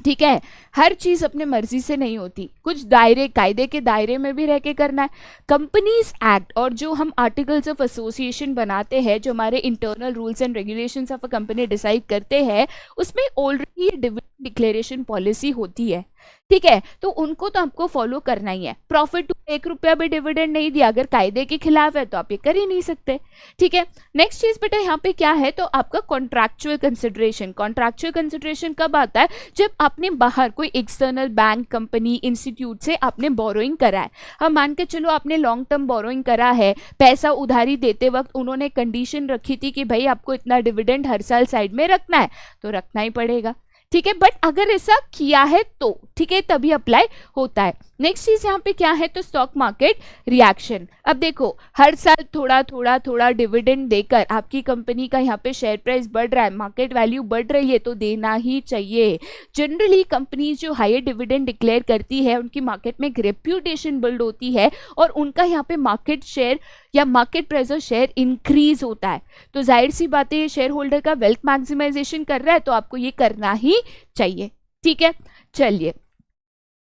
ठीक है, हर चीज अपने मर्जी से नहीं होती, कुछ दायरे कायदे के दायरे में भी रह के करना है। कंपनीज एक्ट और जो हम आर्टिकल्स ऑफ एसोसिएशन बनाते हैं, जो हमारे internal rules and regulations of a company decide करते हैं, उसमें ऑलरेडी ये डिविडेंड डिक्लेरेशन पॉलिसी होती है, ठीक है, तो उनको तो आपको फॉलो करना ही है। प्रॉफिट 1 रुपया भी डिविडेंड नहीं दिया, अगर कायदे के खिलाफ है तो आप ये कर ही नहीं सकते, ठीक है। नेक्स्ट चीज बेटा यहाँ पे क्या है, तो आपका कॉन्ट्रैक्चुअल कंसिडरेशन। कॉन्ट्रैक्चुअल कंसिडरेशन कब आता है, जब आपने बाहर कोई एक्सटर्नल बैंक, कंपनी, इंस्टीट्यूट से आपने बोरोइंग करा है। हम मान के चलो आपने लॉन्ग टर्म बोरोइंग करा है, पैसा उधारी देते वक्त उन्होंने कंडीशन रखी थी कि भाई आपको इतना डिविडेंड हर साल साइड में रखना है, तो रखना ही पड़ेगा, ठीक है। बट अगर ऐसा किया है तो ठीक है, तभी अप्लाई होता है। नेक्स्ट चीज यहाँ पे क्या है, तो स्टॉक मार्केट रिएक्शन। अब देखो हर साल थोड़ा थोड़ा थोड़ा डिविडेंड देकर आपकी कंपनी का यहाँ पे शेयर प्राइस बढ़ रहा है, मार्केट वैल्यू बढ़ रही है, तो देना ही चाहिए। जनरली कंपनीज जो हायर डिविडेंड डिक्लेयर करती है उनकी मार्केट में एक रेप्यूटेशन बिल्ड होती है और उनका यहाँ पे मार्केट शेयर या मार्केट प्राइस शेयर इंक्रीज होता है, तो जाहिर सी बात है ये शेयर होल्डर का वेल्थ मैक्सिमाइजेशन कर रहा है, तो आपको ये करना ही चाहिए, ठीक है। चलिए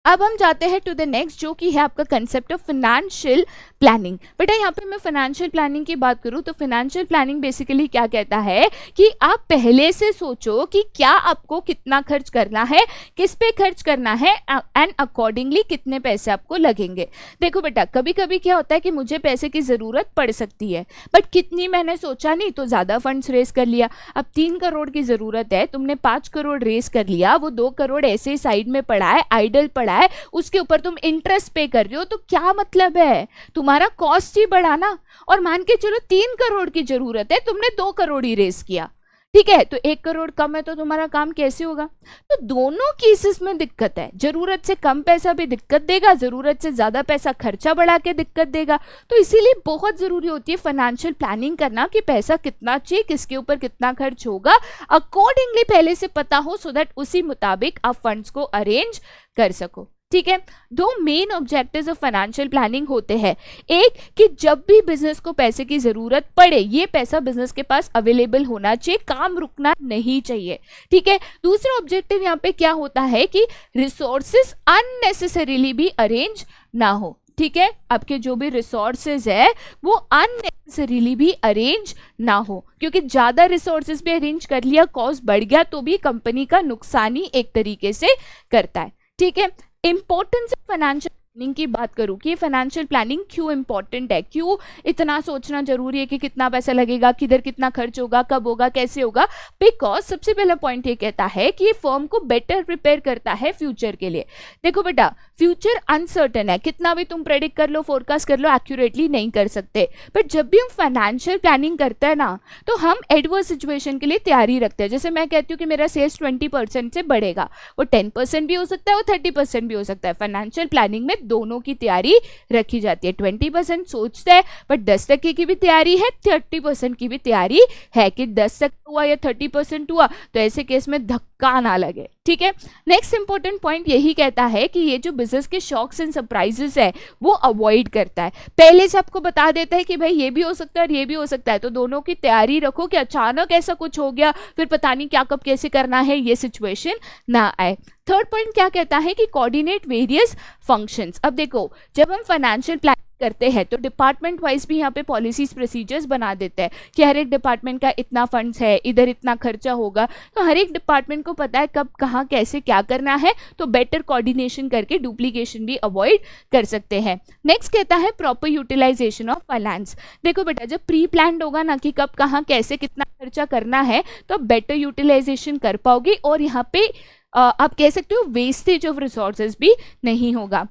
अब हम जाते हैं टू द नेक्स्ट, जो कि है आपका कंसेप्ट ऑफ फाइनेंशियल प्लानिंग। बेटा यहाँ पे मैं फाइनेंशियल प्लानिंग की बात करूँ तो फाइनेंशियल प्लानिंग बेसिकली क्या कहता है कि आप पहले से सोचो कि क्या आपको कितना खर्च करना है, किस पे खर्च करना है, एंड अकॉर्डिंगली कितने पैसे आपको लगेंगे। देखो बेटा कभी कभी क्या होता है कि मुझे पैसे की ज़रूरत पड़ सकती है, बट कितनी मैंने सोचा नहीं तो ज़्यादा फंड्स रेस कर लिया। अब 3 करोड़ की ज़रूरत है, तुमने 5 करोड़ रेस कर लिया, वो 2 करोड़ ऐसे ही साइड में पड़ा है, आइडल पड़ा है, उसके ऊपर तुम इंटरेस्ट पे कर रहे हो, तो क्या मतलब है, तुम्हारा कॉस्ट ही बढ़ा ना। और मान के चलो 3 करोड़ की जरूरत है, तुमने 2 करोड़ ही रेस किया, ठीक है, तो 1 करोड़ कम है, तो तुम्हारा काम कैसे होगा। तो दोनों केसेस में दिक्कत है, जरूरत से कम पैसा भी दिक्कत देगा, जरूरत से ज्यादा पैसा खर्चा बढ़ा के दिक्कत देगा। तो इसीलिए बहुत जरूरी होती है फाइनेंशियल प्लानिंग करना कि पैसा कितना चाहिए, किसके ऊपर कितना खर्च होगा, अकॉर्डिंगली पहले से पता हो, सो दैट उसी मुताबिक आप फंड्स को अरेंज कर सको, ठीक है। 2 main objectives of financial planning होते हैं, एक कि जब भी बिजनेस को पैसे की जरूरत पड़े ये पैसा बिजनेस के पास अवेलेबल होना चाहिए, काम रुकना नहीं चाहिए, ठीक है। दूसरा ऑब्जेक्टिव यहाँ पे क्या होता है कि रिसोर्सेज अननेसेसरीली भी अरेंज ना हो, ठीक है, आपके जो भी रिसोर्सेज है वो अननेसेसरीली भी अरेंज ना हो, क्योंकि ज्यादा रिसोर्सेज भी अरेंज कर लिया, कॉस्ट बढ़ गया तो भी कंपनी का नुकसान ही एक तरीके से करता है, ठीक है। इंपॉर्टेंस ऑफ फाइनेंशियल प्लानिंग की बात करूं कि फाइनेंशियल प्लानिंग क्यों इंपॉर्टेंट है, क्यों इतना सोचना जरूरी है कि कितना पैसा लगेगा, किधर कितना खर्च होगा, कब होगा, कैसे होगा। बिकॉज सबसे पहला पॉइंट ये कहता है कि ये फर्म को बेटर प्रिपेयर करता है फ्यूचर के लिए। देखो बेटा फ्यूचर अनसर्टेन है, कितना भी तुम प्रेडिक्ट कर लो, फोरकास्ट कर लो, एक्यूरेटली नहीं कर सकते, बट जब भी हम फाइनेंशियल प्लानिंग करते हैं ना तो हम एडवर्स सिचुएशन के लिए तैयारी रखते हैं। जैसे मैं कहती हूँ कि मेरा सेल्स 20% से बढ़ेगा, वो 10% भी हो सकता है, वो 30% भी हो सकता है। फाइनेंशियल प्लानिंग में दोनों की तैयारी रखी जाती है, 20% सोचते हैं बट 10% की भी तैयारी है, 30% की भी तैयारी है कि 10% हुआ या 30% हुआ तो ऐसे केस में धक्का ना लगे, ठीक है। नेक्स्ट इंपॉर्टेंट पॉइंट यही कहता है कि ये जो बिजनेस के शॉक्स एंड सरप्राइजेस है वो अवॉइड करता है, पहले से आपको बता देता है कि भाई ये भी हो सकता है और ये भी हो सकता है, तो दोनों की तैयारी रखो कि अचानक ऐसा कुछ हो गया फिर पता नहीं क्या कब कैसे करना है, ये सिचुएशन ना आए। थर्ड पॉइंट क्या कहता है कि कोऑर्डिनेट वेरियस फंक्शंस। अब देखो जब हम फाइनेंशियल प्लान करते हैं तो डिपार्टमेंट वाइज भी यहाँ पे पॉलिसीज प्रोसीजर्स बना देते हैं कि हर एक डिपार्टमेंट का इतना फंड्स है, इधर इतना खर्चा होगा, तो हर एक डिपार्टमेंट को पता है कब कहाँ कैसे क्या करना है, तो बेटर कोऑर्डिनेशन करके डुप्लीकेशन भी अवॉइड कर सकते हैं। नेक्स्ट कहता है प्रॉपर यूटिलाइजेशन ऑफ फाइनेंस। देखो बेटा जब प्री प्लान्ड होगा ना कि कब कहाँ कैसे कितना खर्चा करना है तो बेटर यूटिलाइजेशन कर पाओगे और यहाँ पे आप कह सकते हो वेस्टेज ऑफ रिसोर्सेज भी नहीं होगा।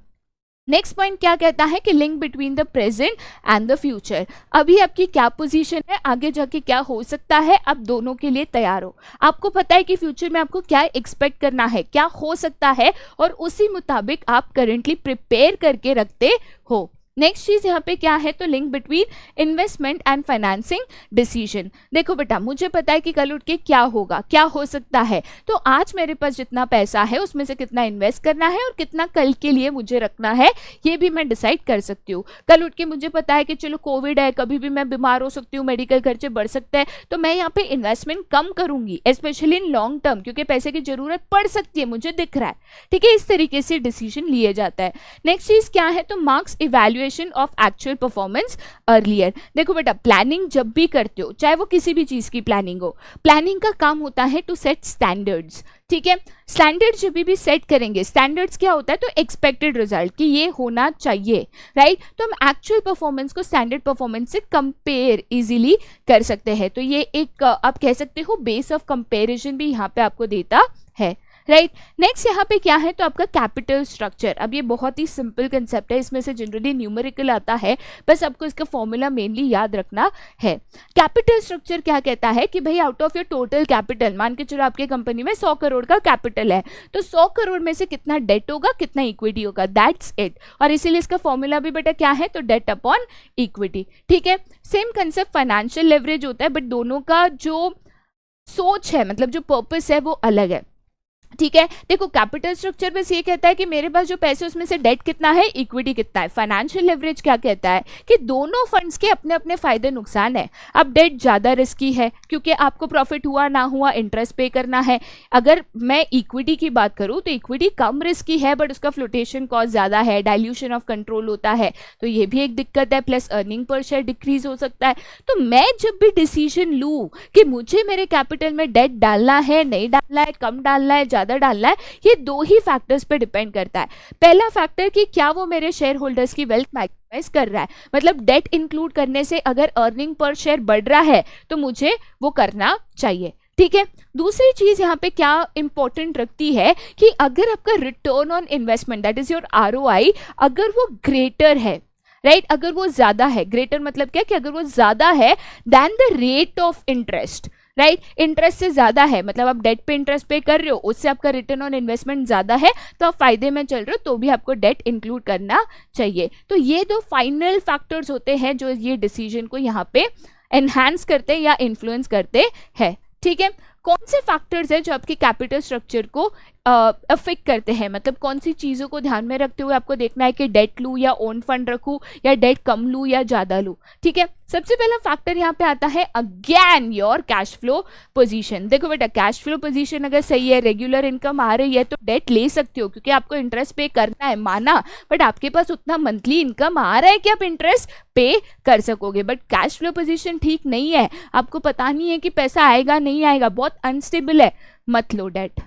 नेक्स्ट पॉइंट क्या कहता है कि link between the present and the future. अभी आपकी क्या पोजीशन है, आगे जाके क्या हो सकता है, आप दोनों के लिए तैयार हो। आपको पता है कि फ्यूचर में आपको क्या एक्सपेक्ट करना है, क्या हो सकता है, और उसी मुताबिक आप करेंटली प्रिपेयर करके रखते हो। नेक्स्ट चीज यहाँ पे क्या है, तो link between investment and financing decision. देखो बेटा, मुझे पता है कि कल उठ के क्या होगा, क्या हो सकता है, तो आज मेरे पास जितना पैसा है उसमें से कितना इन्वेस्ट करना है और कितना कल के लिए मुझे रखना है, ये भी मैं डिसाइड कर सकती हूँ। कल उठ के मुझे पता है कि चलो कोविड है, कभी भी मैं बीमार हो सकती हूँ, मेडिकल खर्चे बढ़ सकते हैं, तो मैं यहाँ पे इन्वेस्टमेंट कम करूंगी, स्पेशली इन लॉन्ग टर्म, क्योंकि पैसे की जरूरत पड़ सकती है, मुझे दिख रहा है। ठीक है, इस तरीके से डिसीजन लिए जाता है। नेक्स्ट चीज क्या है, तो marks evaluation of actual performance earlier. देखो बेटा, प्लानिंग जब भी करते हो, चाहे वो किसी भी चीज की प्लानिंग हो, प्लानिंग का काम होता है टू सेट स्टैंडर्ड्स। ठीक है, स्टैंडर्ड्स जब भी सेट करेंगे, स्टैंडर्ड्स क्या होता है, तो एक्सपेक्टेड रिजल्ट कि ये होना चाहिए, राइट। तो हम एक्चुअल परफॉर्मेंस को स्टैंडर्ड परफॉर्मेंस से कंपेयर इजीली कर सकते हैं। तो ये एक आप कह सकते हो बेस ऑफ कंपेरिजन भी यहाँ पे आपको देता है, राइट। नेक्स्ट यहाँ पे क्या है, तो आपका कैपिटल स्ट्रक्चर। अब ये बहुत ही सिंपल कंसेप्ट है, इसमें से जनरली न्यूमेरिकल आता है, बस आपको इसका फॉर्मूला मेनली याद रखना है। कैपिटल स्ट्रक्चर क्या कहता है कि भाई out of your total capital, मान के चलो आपके कंपनी में 100 करोड़ का कैपिटल है, तो 100 करोड़ में से कितना डेट होगा, कितना इक्विटी होगा, दैट्स इट। और इसीलिए इसका फॉर्मूला भी बेटा क्या है, तो डेट अपॉन इक्विटी। ठीक है, सेम कंसेप्ट फाइनेंशियल लेवरेज होता है, बट दोनों का जो सोच है, मतलब जो पर्पस है, वो अलग है। ठीक है, देखो कैपिटल स्ट्रक्चर बस ये कहता है कि मेरे पास जो पैसे उसमें से डेट कितना है, इक्विटी कितना है। फाइनेंशियल लेवरेज क्या कहता है कि दोनों फंड्स के अपने अपने फायदे नुकसान है। अब डेट ज्यादा रिस्की है क्योंकि आपको प्रॉफिट हुआ ना हुआ इंटरेस्ट पे करना है। अगर मैं इक्विटी की बात करूं तो इक्विटी कम रिस्की है, बट उसका फ्लोटेशन कॉस्ट ज्यादा है, डाइल्यूशन ऑफ कंट्रोल होता है, तो ये भी एक दिक्कत है, plus earning per share decrease हो सकता है। तो मैं जब भी डिसीजन लूं कि मुझे मेरे कैपिटल में डेट डालना है, नहीं डालना है, कम डालना है, ज्यादा डालना है, ये दो ही फैक्टर्स पे डिपेंड करता है। पहला फैक्टर कि क्या वो मेरे शेयर होल्डर्स की वेल्थ मैक्सिमाइज कर रहा है, मतलब डेट इंक्लूड करने से अगर अर्निंग पर शेयर बढ़ रहा है तो मुझे वो करना चाहिए। ठीक है, दूसरी चीज यहाँ पे क्या इंपॉर्टेंट रखती है कि अगर आपका return on investment, that is your ROI, अगर वो ग्रेटर है, राइट, अगर वो ज्यादा है, ग्रेटर मतलब क्या कि अगर वो ज्यादा है then the rate of interest, right, interest से ज्यादा है, मतलब आप डेट पे इंटरेस्ट पे कर रहे हो, उससे आपका रिटर्न ऑन इन्वेस्टमेंट ज्यादा है, तो आप फायदे में चल रहे हो, तो भी आपको डेट इंक्लूड करना चाहिए। तो ये दो फाइनल फैक्टर्स होते हैं जो ये डिसीजन को यहाँ पे एनहांस करते हैं या इन्फ्लुएंस करते हैं। ठीक है, कौन से फैक्टर्स है जो आपके कैपिटल स्ट्रक्चर को अफेक्ट करते हैं, मतलब कौन सी चीज़ों को ध्यान में रखते हुए आपको देखना है कि डेट लूँ या ओन फंड रखूँ या डेट कम लूँ या ज़्यादा लूँ। ठीक है, सबसे पहला फैक्टर यहाँ पे आता है again your cash flow position. देखो बेटा, कैश फ्लो पोजीशन अगर सही है, रेगुलर इनकम आ रही है, तो डेट ले सकते हो क्योंकि आपको इंटरेस्ट पे करना है, माना, बट आपके पास उतना मंथली इनकम आ रहा है कि आप इंटरेस्ट पे कर सकोगे। बट कैश फ्लो पोजीशन ठीक नहीं है, आपको पता नहीं है कि पैसा आएगा नहीं आएगा, बहुत अनस्टेबल है, मत लो डेट।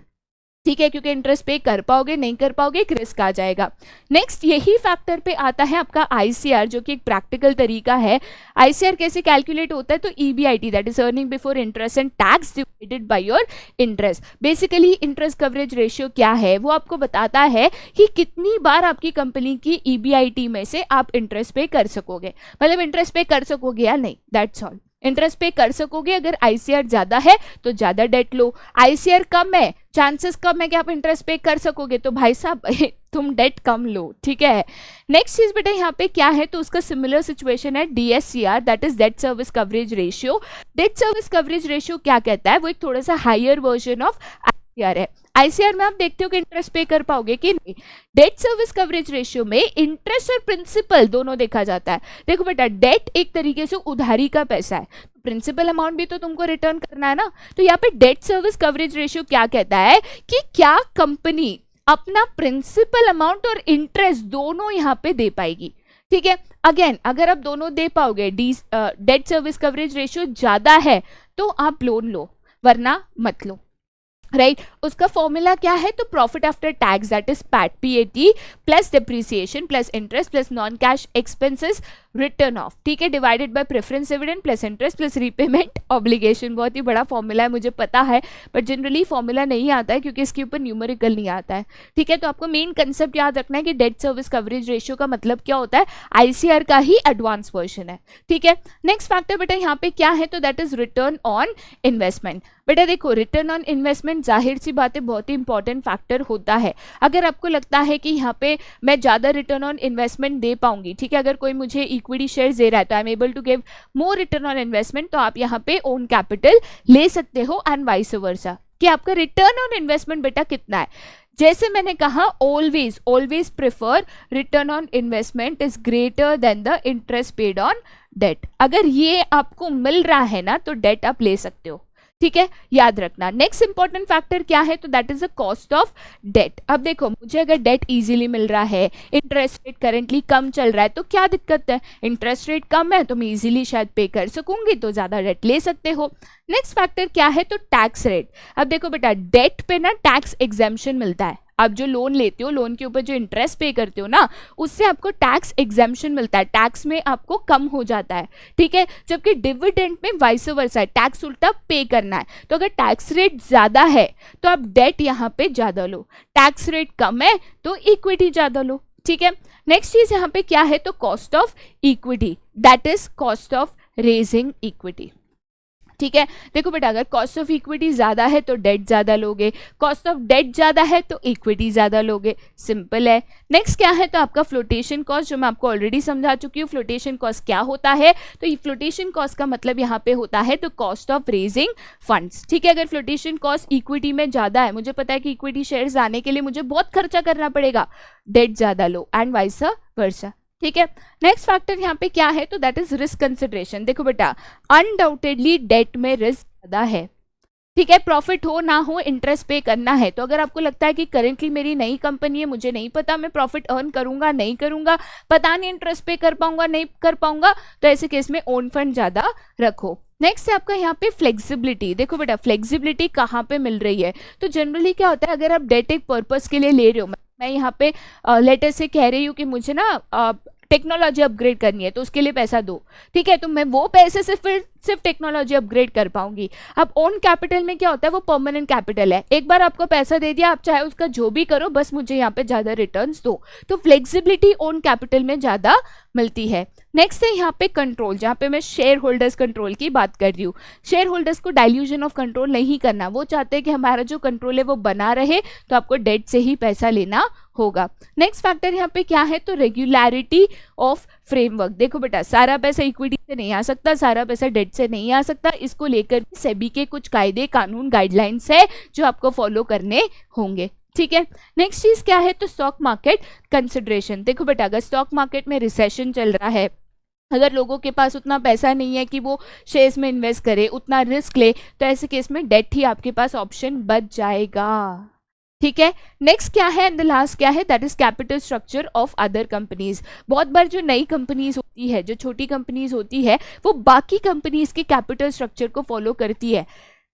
ठीक है, क्योंकि इंटरेस्ट पे कर पाओगे नहीं कर पाओगे, एक रिस्क आ जाएगा। नेक्स्ट यही फैक्टर पे आता है आपका ICR, जो कि एक प्रैक्टिकल तरीका है। ICR कैसे कैलकुलेट होता है, तो EBIT, that is earning before interest and tax divided by your interest. Basically interest coverage ratio क्या है, वो आपको बताता है कि कितनी बार आपकी कंपनी की EBIT में से आप इंटरेस्ट पे कर सकोगे, मतलब इंटरेस्ट पे कर सकोगे या नहीं, दैट्स ऑल। इंटरेस्ट पे कर सकोगे, अगर ICR ज्यादा है तो ज्यादा डेट लो, ICR कम है, चांसेस कम है कि आप इंटरेस्ट पे कर सकोगे, तो भाई साहब तुम डेट कम लो। ठीक है, नेक्स्ट चीज बेटा यहाँ पे क्या है, तो उसका सिमिलर सिचुएशन है DSCR, that is debt service coverage ratio. Debt service coverage ratio क्या कहता है, वो एक थोड़ा सा हायर वर्जन ऑफ ICR है। ICR में आप देखते हो कि इंटरेस्ट पे कर पाओगे कि नहीं, डेट सर्विस कवरेज रेशियो में इंटरेस्ट और प्रिंसिपल दोनों देखा जाता है। देखो बेटा, डेट एक तरीके से उधारी का पैसा है, प्रिंसिपल अमाउंट भी तो तुमको रिटर्न करना है ना। तो यहाँ पे डेट सर्विस कवरेज रेशियो क्या कहता है कि क्या कंपनी अपना प्रिंसिपल अमाउंट और इंटरेस्ट दोनों यहाँ पे दे पाएगी। ठीक है, अगेन अगर आप दोनों दे पाओगे, डेट सर्विस कवरेज रेशियो ज्यादा है तो आप लोन लो, वरना मत लो, राइट। उसका फॉर्मूला क्या है, तो profit after tax, that is PAT, PAT plus depreciation plus interest plus non cash expenses return of, ठीक है, divided by preference dividend plus interest plus repayment obligation. बहुत ही बड़ा फॉर्मूला है मुझे पता है, बट जनरली फॉर्मूला नहीं आता है क्योंकि इसके ऊपर न्यूमेरिकल नहीं आता है, ठीक है। तो आपको मेन कंसेप्ट याद रखना है कि डेट सर्विस कवरेज रेशियो का मतलब क्या होता है, आईसीआर का ही एडवांस वर्जन है, ठीक है। नेक्स्ट फैक्टर बेटा यहाँ पे क्या है, तो that is return on investment. बेटा देखो, रिटर्न ऑन इन्वेस्टमेंट जाहिर सी बात है बहुत ही इंपॉर्टेंट फैक्टर होता है। अगर आपको लगता है कि यहाँ पे मैं ज़्यादा रिटर्न ऑन इन्वेस्टमेंट दे पाऊंगी, ठीक है, अगर कोई मुझे इक्विटी शेयर दे रहा है तो I am able to give more return on investment, तो आप यहाँ पे ओन कैपिटल ले सकते हो एंड वाइस वर्सा, कि आपका रिटर्न ऑन इन्वेस्टमेंट बेटा कितना है। जैसे मैंने कहा, always always prefer return on investment is greater than the interest paid on debt. अगर ये आपको मिल रहा है ना तो डेट आप ले सकते हो, ठीक है, याद रखना। नेक्स्ट इंपॉर्टेंट फैक्टर क्या है, तो that is the cost of debt. अब देखो, मुझे अगर डेट इजीली मिल रहा है, इंटरेस्ट रेट करेंटली कम चल रहा है, तो क्या दिक्कत है, इंटरेस्ट रेट कम है तो मैं इजीली शायद पे कर सकूंगी, तो ज्यादा डेट ले सकते हो। नेक्स्ट फैक्टर क्या है, तो टैक्स रेट। अब देखो बेटा, डेट पे ना टैक्स एग्जेम्पशन मिलता है। आप जो लोन लेते हो, लोन के ऊपर जो इंटरेस्ट पे करते हो ना, उससे आपको टैक्स एग्जेम्पशन मिलता है, टैक्स में आपको कम हो जाता है, ठीक है। जबकि डिविडेंड में वाइस वर्सा है, टैक्स उल्टा पे करना है। तो अगर टैक्स रेट ज्यादा है तो आप डेट यहाँ पे ज्यादा लो, टैक्स रेट कम है तो इक्विटी ज्यादा लो, ठीक है। नेक्स्ट चीज यहाँ पे क्या है, तो cost of equity, that is cost of raising equity, ठीक है। देखो बेटा, अगर कॉस्ट ऑफ इक्विटी ज्यादा है तो डेट ज्यादा लोगे, कॉस्ट ऑफ डेट ज्यादा है तो इक्विटी ज्यादा लोगे, सिंपल है। नेक्स्ट क्या है, तो आपका फ्लोटेशन कॉस्ट, जो मैं आपको ऑलरेडी समझा चुकी हूँ। फ्लोटेशन कॉस्ट क्या होता है, तो ये फ्लोटेशन कॉस्ट का मतलब यहाँ पे होता है तो कॉस्ट ऑफ रेजिंग फंड्स, ठीक है। अगर फ्लोटेशन कॉस्ट इक्विटी में ज्यादा है, मुझे पता है कि इक्विटी शेयर्स आने के लिए मुझे बहुत खर्चा करना पड़ेगा, डेट ज्यादा लो एंड वाइस वर्सा, ठीक है। नेक्स्ट फैक्टर यहाँ पे क्या है, तो दैट इज रिस्क कंसिडरेशन। देखो बेटा, अनडाउटेडली डेट में रिस्क ज्यादा है, ठीक है, प्रॉफिट हो ना हो इंटरेस्ट पे करना है। तो अगर आपको लगता है कि करेंटली मेरी नई कंपनी है, मुझे नहीं पता मैं प्रॉफिट अर्न करूंगा नहीं करूंगा, पता नहीं इंटरेस्ट पे कर पाऊंगा नहीं कर पाऊंगा, तो ऐसे केस में ओन फंड ज्यादा रखो। नेक्स्ट है आपका यहाँ पे फ्लेक्सिबिलिटी। देखो बेटा, फ्लेक्सिबिलिटी कहाँ पे मिल रही है, तो जनरली क्या होता है, अगर आप डेट एक पर्पस के लिए ले रहे हो, मैं यहाँ पे लेटर से कह रही हूँ कि मुझे ना टेक्नोलॉजी अपग्रेड करनी है तो उसके लिए पैसा दो, ठीक है, तो मैं वो पैसे से फिर सिर्फ टेक्नोलॉजी अपग्रेड कर पाऊंगी। अब ओन कैपिटल में क्या होता है, वो परमानेंट कैपिटल है, एक बार आपको पैसा दे दिया, आप चाहे उसका जो भी करो, बस मुझे यहाँ पे ज्यादा रिटर्न्स दो। तो फ्लेक्सिबिलिटी ओन कैपिटल में ज्यादा मिलती है। नेक्स्ट है यहाँ पे कंट्रोल, जहाँ पे मैं शेयर होल्डर्स कंट्रोल की बात कर रही हूँ। शेयर होल्डर्स को डाइल्यूजन ऑफ कंट्रोल नहीं करना, वो चाहते हैं कि हमारा जो कंट्रोल है वो बना रहे, तो आपको डेट से ही पैसा लेना होगा। नेक्स्ट फैक्टर यहाँ पे क्या है, तो रेगुलरिटी ऑफ फ्रेमवर्क। देखो बेटा, सारा पैसा इक्विटी से नहीं आ सकता, सारा पैसा डेट से नहीं आ सकता, इसको लेकर सेबी के कुछ कायदे कानून गाइडलाइंस है जो आपको फॉलो करने होंगे, ठीक है। नेक्स्ट चीज क्या है, तो स्टॉक मार्केट कंसिडरेशन। देखो बेटा, अगर स्टॉक मार्केट में रिसेशन चल रहा है, अगर लोगों के पास उतना पैसा नहीं है कि वो शेयर्स में इन्वेस्ट करे, उतना रिस्क ले, तो ऐसे केस में डेट ही आपके पास ऑप्शन बच जाएगा, ठीक है। नेक्स्ट क्या है, एंड द लास्ट क्या है, that is capital structure of other companies. बहुत बार जो नई कंपनीज होती है, जो छोटी कंपनीज होती है, वो बाकी कंपनीज के कैपिटल स्ट्रक्चर को फॉलो करती है,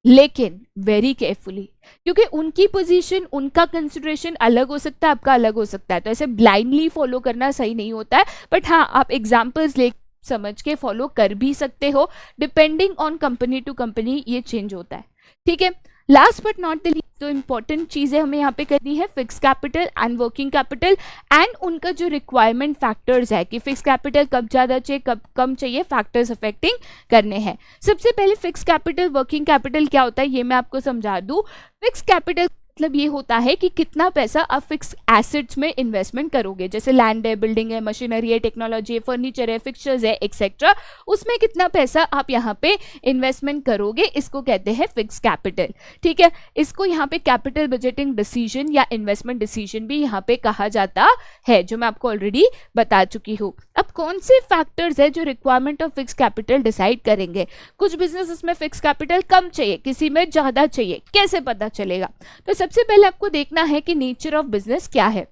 लेकिन वेरी केयरफुली, क्योंकि उनकी पोजीशन, उनका कंसिडरेशन अलग हो सकता है, आपका अलग हो सकता है, तो ऐसे ब्लाइंडली फॉलो करना सही नहीं होता है। बट हाँ, आप एग्जाम्पल्स ले समझ के फॉलो कर भी सकते हो, depending on company to company ये चेंज होता है, ठीक है। Last but not the least, तो इंपॉर्टेंट चीजें हमें यहाँ पे करनी है, fix capital and working capital and उनका जो रिक्वायरमेंट फैक्टर्स है कि फिक्स कैपिटल कब ज्यादा चाहिए कब कम चाहिए, फैक्टर्स अफेक्टिंग करने हैं। सबसे पहले फिक्स कैपिटल वर्किंग कैपिटल क्या होता है ये मैं आपको समझा दूं। फिक्स कैपिटल मतलब ये होता है कि कितना पैसा आप फिक्स एसेट्स में इन्वेस्टमेंट करोगे, जैसे लैंड है, बिल्डिंग है, मशीनरी है, टेक्नोलॉजी है, फर्नीचर है, फिक्सचर्स है, एक्सेट्रा, उसमें कितना पैसा आप यहाँ पे इन्वेस्टमेंट करोगे, इसको कहते हैं फिक्स कैपिटल, ठीक है। इसको यहाँ पे कैपिटल बजटिंग डिसीजन या इन्वेस्टमेंट डिसीजन भी यहाँ पे कहा जाता है, जो मैं आपको ऑलरेडी बता चुकी हूँ। अब कौन से फैक्टर्स है जो requirement of fix capital decide करेंगे। कुछ बिजनेस में फिक्स कैपिटल कम चाहिए, किसी में ज्यादा चाहिए, कैसे पता चलेगा। तो सबसे पहले आपको देखना है कि नेचर ऑफ बिजनेस क्या है।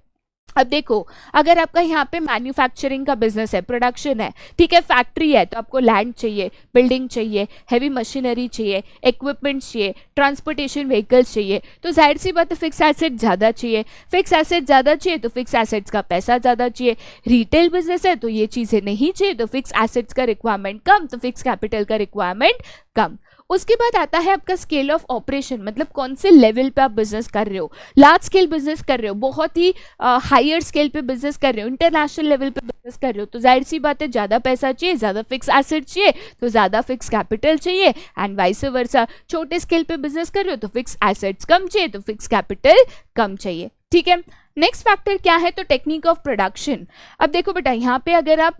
अब देखो, अगर आपका यहाँ पे मैन्युफैक्चरिंग का बिजनेस है, प्रोडक्शन है, ठीक है, फैक्ट्री है, तो आपको लैंड चाहिए, बिल्डिंग चाहिए, हैवी मशीनरी चाहिए, इक्विपमेंट चाहिए, ट्रांसपोर्टेशन व्हीकल्स चाहिए, तो जाहिर सी बात है फिक्स एसेट ज़्यादा चाहिए। फिक्स एसेट ज़्यादा चाहिए तो फिक्स एसेट्स का पैसा ज़्यादा चाहिए। रिटेल बिजनेस है तो ये चीज़ें नहीं चाहिए, तो फिक्स एसेट्स का रिक्वायरमेंट कम, तो फिक्स कैपिटल का रिक्वायरमेंट कम। उसके बाद आता है आपका स्केल ऑफ ऑपरेशन, मतलब कौन से लेवल पे आप बिजनेस कर रहे हो। लार्ज स्केल बिजनेस कर रहे हो, बहुत ही हायर स्केल पे बिजनेस कर रहे हो, इंटरनेशनल लेवल पे बिजनेस कर रहे हो, तो जाहिर सी बात है ज़्यादा पैसा चाहिए, ज़्यादा फिक्स एसेट चाहिए, तो ज़्यादा फिक्स कैपिटल चाहिए। एंड वाइस वर्सा, छोटे स्केल पे बिजनेस कर रहे हो तो फिक्स एसेट्स कम चाहिए, तो फिक्स कैपिटल कम चाहिए। ठीक है, नेक्स्ट फैक्टर क्या है, तो टेक्निक ऑफ प्रोडक्शन। अब देखो बेटा, यहाँ पे अगर आप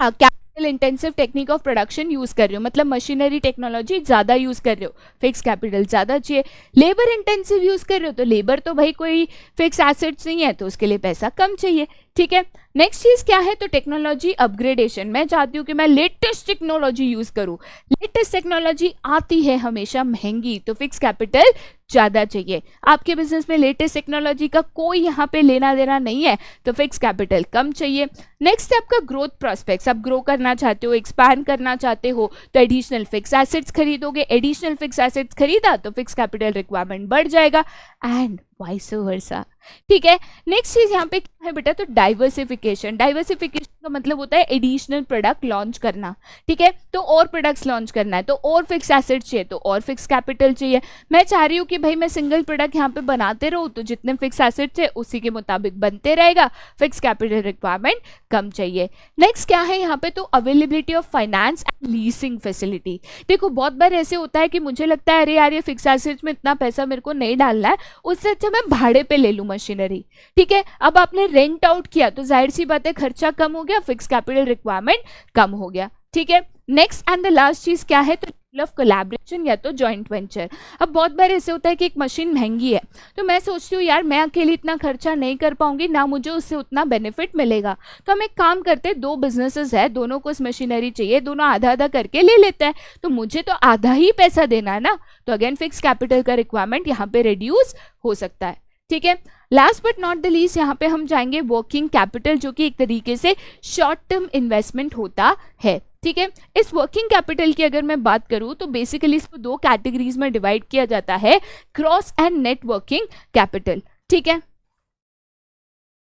capital intensive technique of production use कर रहे हो, मतलब मशीनरी टेक्नोलॉजी ज़्यादा यूज कर रहे हो, फिक्स कैपिटल ज़्यादा चाहिए। लेबर इंटेंसिव यूज कर रहे हो, तो लेबर तो भाई कोई फिक्स एसेट्स नहीं है, तो उसके लिए पैसा कम चाहिए। ठीक है, नेक्स्ट चीज क्या है, तो टेक्नोलॉजी अपग्रेडेशन। मैं चाहती हूँ कि मैं लेटेस्ट टेक्नोलॉजी यूज करूँ, लेटेस्ट टेक्नोलॉजी आती है हमेशा महंगी, तो फिक्स कैपिटल ज़्यादा चाहिए। आपके बिजनेस में लेटेस्ट टेक्नोलॉजी का कोई यहाँ पे लेना देना नहीं है, तो फिक्स कैपिटल कम चाहिए। नेक्स्ट है आपका ग्रोथ प्रोस्पेक्ट्स। आप ग्रो करना चाहते हो, एक्सपैंड करना चाहते हो, तो एडिशनल फिक्स एसेट्स खरीदोगे। एडिशनल फिक्स एसेट्स खरीदा तो फिक्स कैपिटल रिक्वायरमेंट बढ़ जाएगा, एंड वाइस वर्सा। ठीक है, नेक्स्ट चीज यहाँ पे क्या है बेटा, तो डाइवर्सिफिकेशन। डाइवर्सिफिकेशन का मतलब होता है एडिशनल प्रोडक्ट लॉन्च करना। ठीक है, तो और प्रोडक्ट्स लॉन्च करना है, तो और फिक्स एसेट चाहिए, तो और फिक्स कैपिटल चाहिए। मैं चाह रही हूँ कि भाई मैं सिंगल प्रोडक्ट यहाँ पे बनाते रहूँ, तो जितने फिक्स एसेट्स है उसी के मुताबिक बनते रहेगा, फिक्स कैपिटल रिक्वायरमेंट कम चाहिए। नेक्स्ट क्या है यहाँ पे, तो availability of finance and leasing facility. देखो बहुत बार ऐसे होता है कि मुझे लगता है अरे यार ये फिक्स एसेट्स में इतना पैसा मेरे को नहीं डालना है, उससे अच्छा मैं भाड़े पे ले लूँ मशीनरी। ठीक है, अब आपने रेंट आउट किया तो जाहिर सी बात है खर्चा कम हो गया, फिक्स कैपिटल रिक्वायरमेंट कम हो गया। ठीक है, नेक्स्ट एंड द लास्ट चीज क्या है, तो ऑफ कोलैबोरेशन या तो जॉइंट वेंचर। अब बहुत बार ऐसे होता है कि एक मशीन महंगी है, तो मैं सोचती हूँ यार मैं अकेले इतना खर्चा नहीं कर पाऊंगी, ना मुझे उससे उतना बेनिफिट मिलेगा, तो हम एक काम करते हैं, दो बिजनेसेस है, दोनों को मशीनरी चाहिए, दोनों आधा आधा करके ले लेते हैं, तो मुझे तो आधा ही पैसा देना है ना, तो अगेन फिक्स कैपिटल का रिक्वायरमेंट यहाँ पे रिड्यूस हो सकता है। ठीक है, last but not the least यहाँ पे हम जाएंगे वर्किंग कैपिटल, जो कि एक तरीके से शॉर्ट टर्म इन्वेस्टमेंट होता है। ठीक है, इस वर्किंग कैपिटल की अगर मैं बात करूं तो बेसिकली इसको दो कैटेगरीज में डिवाइड किया जाता है, cross and net working capital. ठीक है,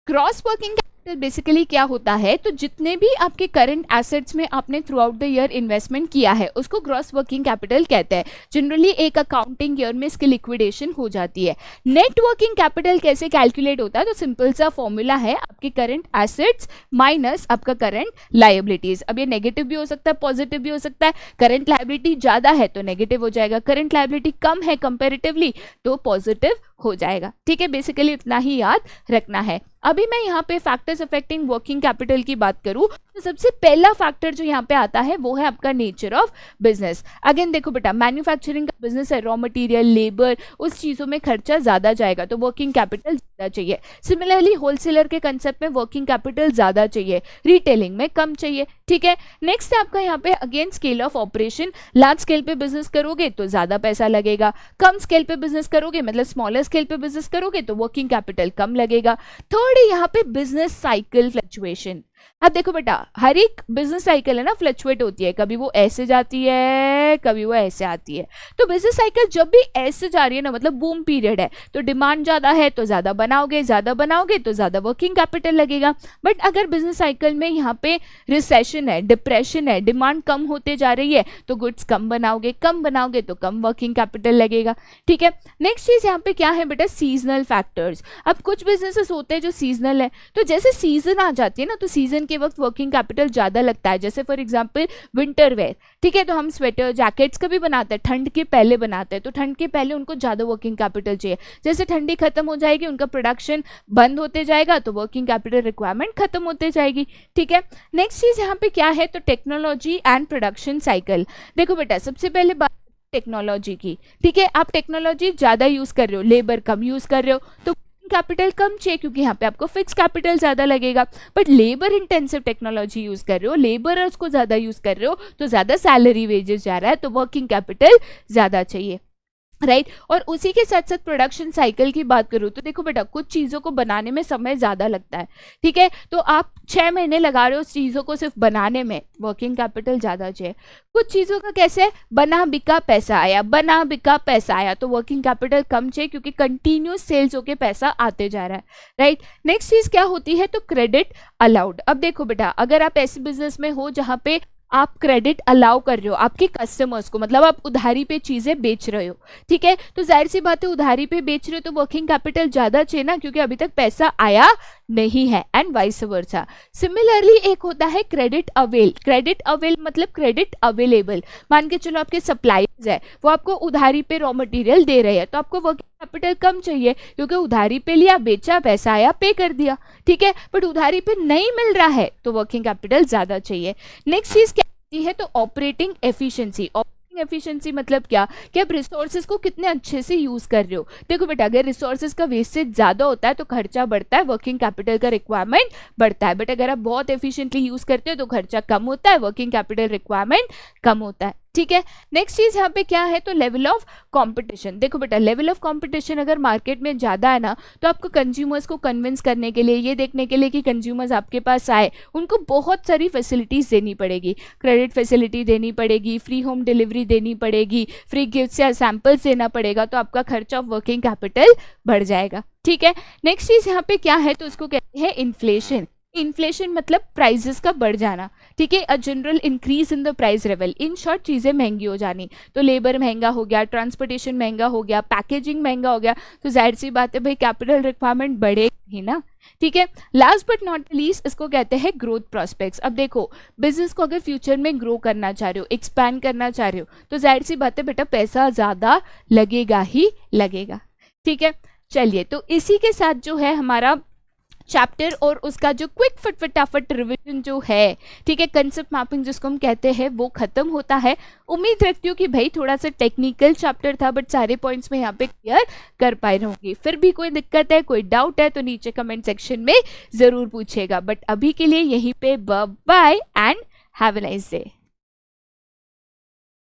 क्रॉस वर्किंग कैपिटल बेसिकली क्या होता है, तो जितने भी आपके करंट एसेट्स में आपने through out the year investment किया है उसको ग्रॉस वर्किंग कैपिटल कहते हैं। जनरली एक अकाउंटिंग ईयर में इसकी लिक्विडेशन हो जाती है। नेट वर्किंग कैपिटल कैसे कैलकुलेट होता है, तो सिंपल सा फॉर्मूला है, आपके करंट एसेट्स माइनस आपका करंट लायबिलिटीज। अब ये नेगेटिव भी हो सकता है, पॉजिटिव भी हो सकता है। करंट लायबिलिटी ज्यादा है तो नेगेटिव हो जाएगा, करंट लायबिलिटी कम है कंपेरेटिवली तो पॉजिटिव हो जाएगा। ठीक है, बेसिकली इतना ही याद रखना है। अभी मैं यहाँ पे फैक्टर्स अफेक्टिंग वर्किंग कैपिटल की बात करूँ तो सबसे पहला फैक्टर जो यहाँ पे आता है वो है आपका नेचर ऑफ बिजनेस। अगेन देखो बेटा, मैन्युफैक्चरिंग का बिजनेस है, रॉ मटेरियल, लेबर, उस चीज़ों में खर्चा ज़्यादा जाएगा तो वर्किंग कैपिटल ज़्यादा चाहिए। सिमिलरली होलसेलर के कंसेप्ट में वर्किंग कैपिटल ज़्यादा चाहिए, रिटेलिंग में कम चाहिए। ठीक है, नेक्स्ट है आपका यहाँ पे again scale of operation. Large scale पे बिजनेस करोगे तो ज़्यादा पैसा लगेगा, कम स्केल पे बिजनेस करोगे मतलब स्मॉलर स्केल पे बिजनेस करोगे तो वर्किंग कैपिटल कम लगेगा। थर्ड है यहाँ पे बिजनेस साइकिल फ्लक्चुएशन। अब देखो बेटा, हर एक बिजनेस साइकिल है ना फ्लक्चुएट होती है, कभी वो ऐसे जाती है कभी वो ऐसे आती है। तो बिजनेस साइकिल जब भी ऐसे जा रही है ना, मतलब बूम पीरियड है, तो डिमांड ज्यादा है तो ज्यादा बनाओगे तो ज्यादा वर्किंग कैपिटल लगेगा। बट अगर बिजनेस साइकिल में यहाँ पे रिसेशन है, डिप्रेशन है, डिमांड कम होते जा रही है तो गुड्स कम बनाओगे तो कम वर्किंग कैपिटल लगेगा। ठीक है, नेक्स्ट चीज यहाँ पे क्या है बेटा, सीजनल फैक्टर्स। अब कुछ बिजनेसेस होते हैं जो सीजनल है, तो जैसे सीजन आ जाती है ना तो सीजन के वक्त वर्किंग कैपिटल ज्यादा लगता है। जैसे फॉर एग्जांपल विंटर वेयर, ठीक है, तो हम स्वेटर जैकेट्स कभी बनाते हैं, ठंड के पहले बनाते हैं, तो ठंड के पहले उनको ज्यादा वर्किंग कैपिटल चाहिए। जैसे ठंडी खत्म हो जाएगी, उनका प्रोडक्शन बंद होते जाएगा तो वर्किंग कैपिटल रिक्वायरमेंट खत्म होते जाएगी। ठीक है, नेक्स्ट चीज यहाँ पे क्या है, तो टेक्नोलॉजी एंड प्रोडक्शन साइकिल। देखो बेटा, सबसे पहले बात टेक्नोलॉजी की। ठीक है, आप टेक्नोलॉजी ज्यादा यूज कर रहे हो, लेबर कम यूज कर रहे हो तो कैपिटल कम चाहिए क्योंकि यहाँ पे आपको फिक्स कैपिटल ज्यादा लगेगा। But labour intensive technology use कर रहे हो, लेबरर्स को ज्यादा यूज कर रहे हो तो ज्यादा सैलरी वेजेस जा रहा है तो वर्किंग कैपिटल ज्यादा चाहिए। राइट और उसी के साथ साथ प्रोडक्शन साइकिल की बात करूँ तो देखो बेटा, कुछ चीज़ों को बनाने में समय ज़्यादा लगता है, ठीक है, तो आप 6 महीने लगा रहे हो उस चीज़ों को सिर्फ बनाने में, वर्किंग कैपिटल ज़्यादा चाहिए। कुछ चीज़ों का कैसे है, बना बिका पैसा आया, बना बिका पैसा आया, तो वर्किंग कैपिटल कम चाहिए क्योंकि कंटिन्यूस सेल्स होके पैसा आते जा रहा है, राइट। नेक्स्ट चीज़ क्या होती है, तो क्रेडिट अलाउड। अब देखो बेटा, अगर आप ऐसे बिजनेस में हो जहाँ पे आप क्रेडिट अलाउ कर रहे हो आपके कस्टमर्स को, मतलब आप उधारी पे चीजें बेच रहे हो, ठीक है, तो जाहिर सी बात है उधारी पे बेच रहे हो तो वर्किंग कैपिटल ज्यादा चाहिए ना, क्योंकि अभी तक पैसा आया नहीं है, एंड वाइस वर्सा। सिमिलरली एक होता है क्रेडिट अवेल। क्रेडिट अवेल मतलब क्रेडिट अवेलेबल। मान के चलो आपके सप्लायर्स है, वो आपको उधारी पे रॉ मटेरियल दे रहे हैं, तो आपको वर्किंग कैपिटल कम चाहिए क्योंकि उधारी पे लिया, बेचा, पैसा आया, पे कर दिया, ठीक है, बट उधारी पे नहीं मिल रहा है तो वर्किंग कैपिटल ज्यादा चाहिए। नेक्स्ट चीज क्या होती है, तो ऑपरेटिंग एफिशिएंसी। ऑपरेटिंग एफिशिएंसी मतलब क्या, कि आप रिसोर्सेज को कितने अच्छे से यूज कर रहे हो। देखो बेटा, अगर रिसोर्सेज का वेस्टेज ज्यादा होता है तो खर्चा बढ़ता है, वर्किंग कैपिटल का रिक्वायरमेंट बढ़ता है, बट अगर आप बहुत एफिशिएंटली यूज करते हो तो खर्चा कम होता है, वर्किंग कैपिटल रिक्वायरमेंट कम होता है, ठीक है। नेक्स्ट चीज यहाँ पे क्या है, तो लेवल ऑफ कंपटीशन। देखो बेटा, लेवल ऑफ कंपटीशन अगर मार्केट में ज्यादा है ना, तो आपको कंज्यूमर्स को कन्विंस करने के लिए, ये देखने के लिए कि कंज्यूमर्स आपके पास आए, उनको बहुत सारी फैसिलिटीज देनी पड़ेगी, क्रेडिट फैसिलिटी देनी पड़ेगी, फ्री होम डिलीवरी देनी पड़ेगी, फ्री गिफ्ट्स या सैंपल्स देना पड़ेगा, तो आपका खर्चा ऑफ वर्किंग कैपिटल बढ़ जाएगा, ठीक है। नेक्स्ट चीज यहाँ पे क्या है, तो उसको कहते हैं इन्फ्लेशन। इन्फ्लेशन मतलब प्राइजेस का बढ़ जाना, ठीक है, a general increase in the price level. In short चीज़ें महंगी हो जानी, तो लेबर महंगा हो गया, ट्रांसपोर्टेशन महंगा हो गया, पैकेजिंग महंगा हो गया, तो जाहिर सी बात है भाई कैपिटल रिक्वायरमेंट बढ़ेगी ही ना, ठीक है। लास्ट बट नॉट लीस्ट इसको कहते हैं ग्रोथ प्रोस्पेक्ट्स। अब देखो, बिजनेस को अगर फ्यूचर में ग्रो करना चाह रहे हो, एक्सपैंड करना चाह रहे हो, तो जाहिर सी बात है बेटा पैसा ज़्यादा लगेगा ही लगेगा, ठीक है। चलिए, तो इसी के साथ जो है हमारा चैप्टर और उसका जो क्विक फटाफट रिवीजन जो है, ठीक है, कंसेप्ट मैपिंग जिसको हम कहते हैं, वो खत्म होता है। उम्मीद रखती हूँ कि भाई थोड़ा सा टेक्निकल चैप्टर था, बट सारे पॉइंट्स में यहाँ पे क्लियर कर पाए रहूंगी। फिर भी कोई दिक्कत है, कोई डाउट है तो नीचे कमेंट सेक्शन में जरूर पूछेगा, बट अभी के लिए यहीं पे bye and have a nice day.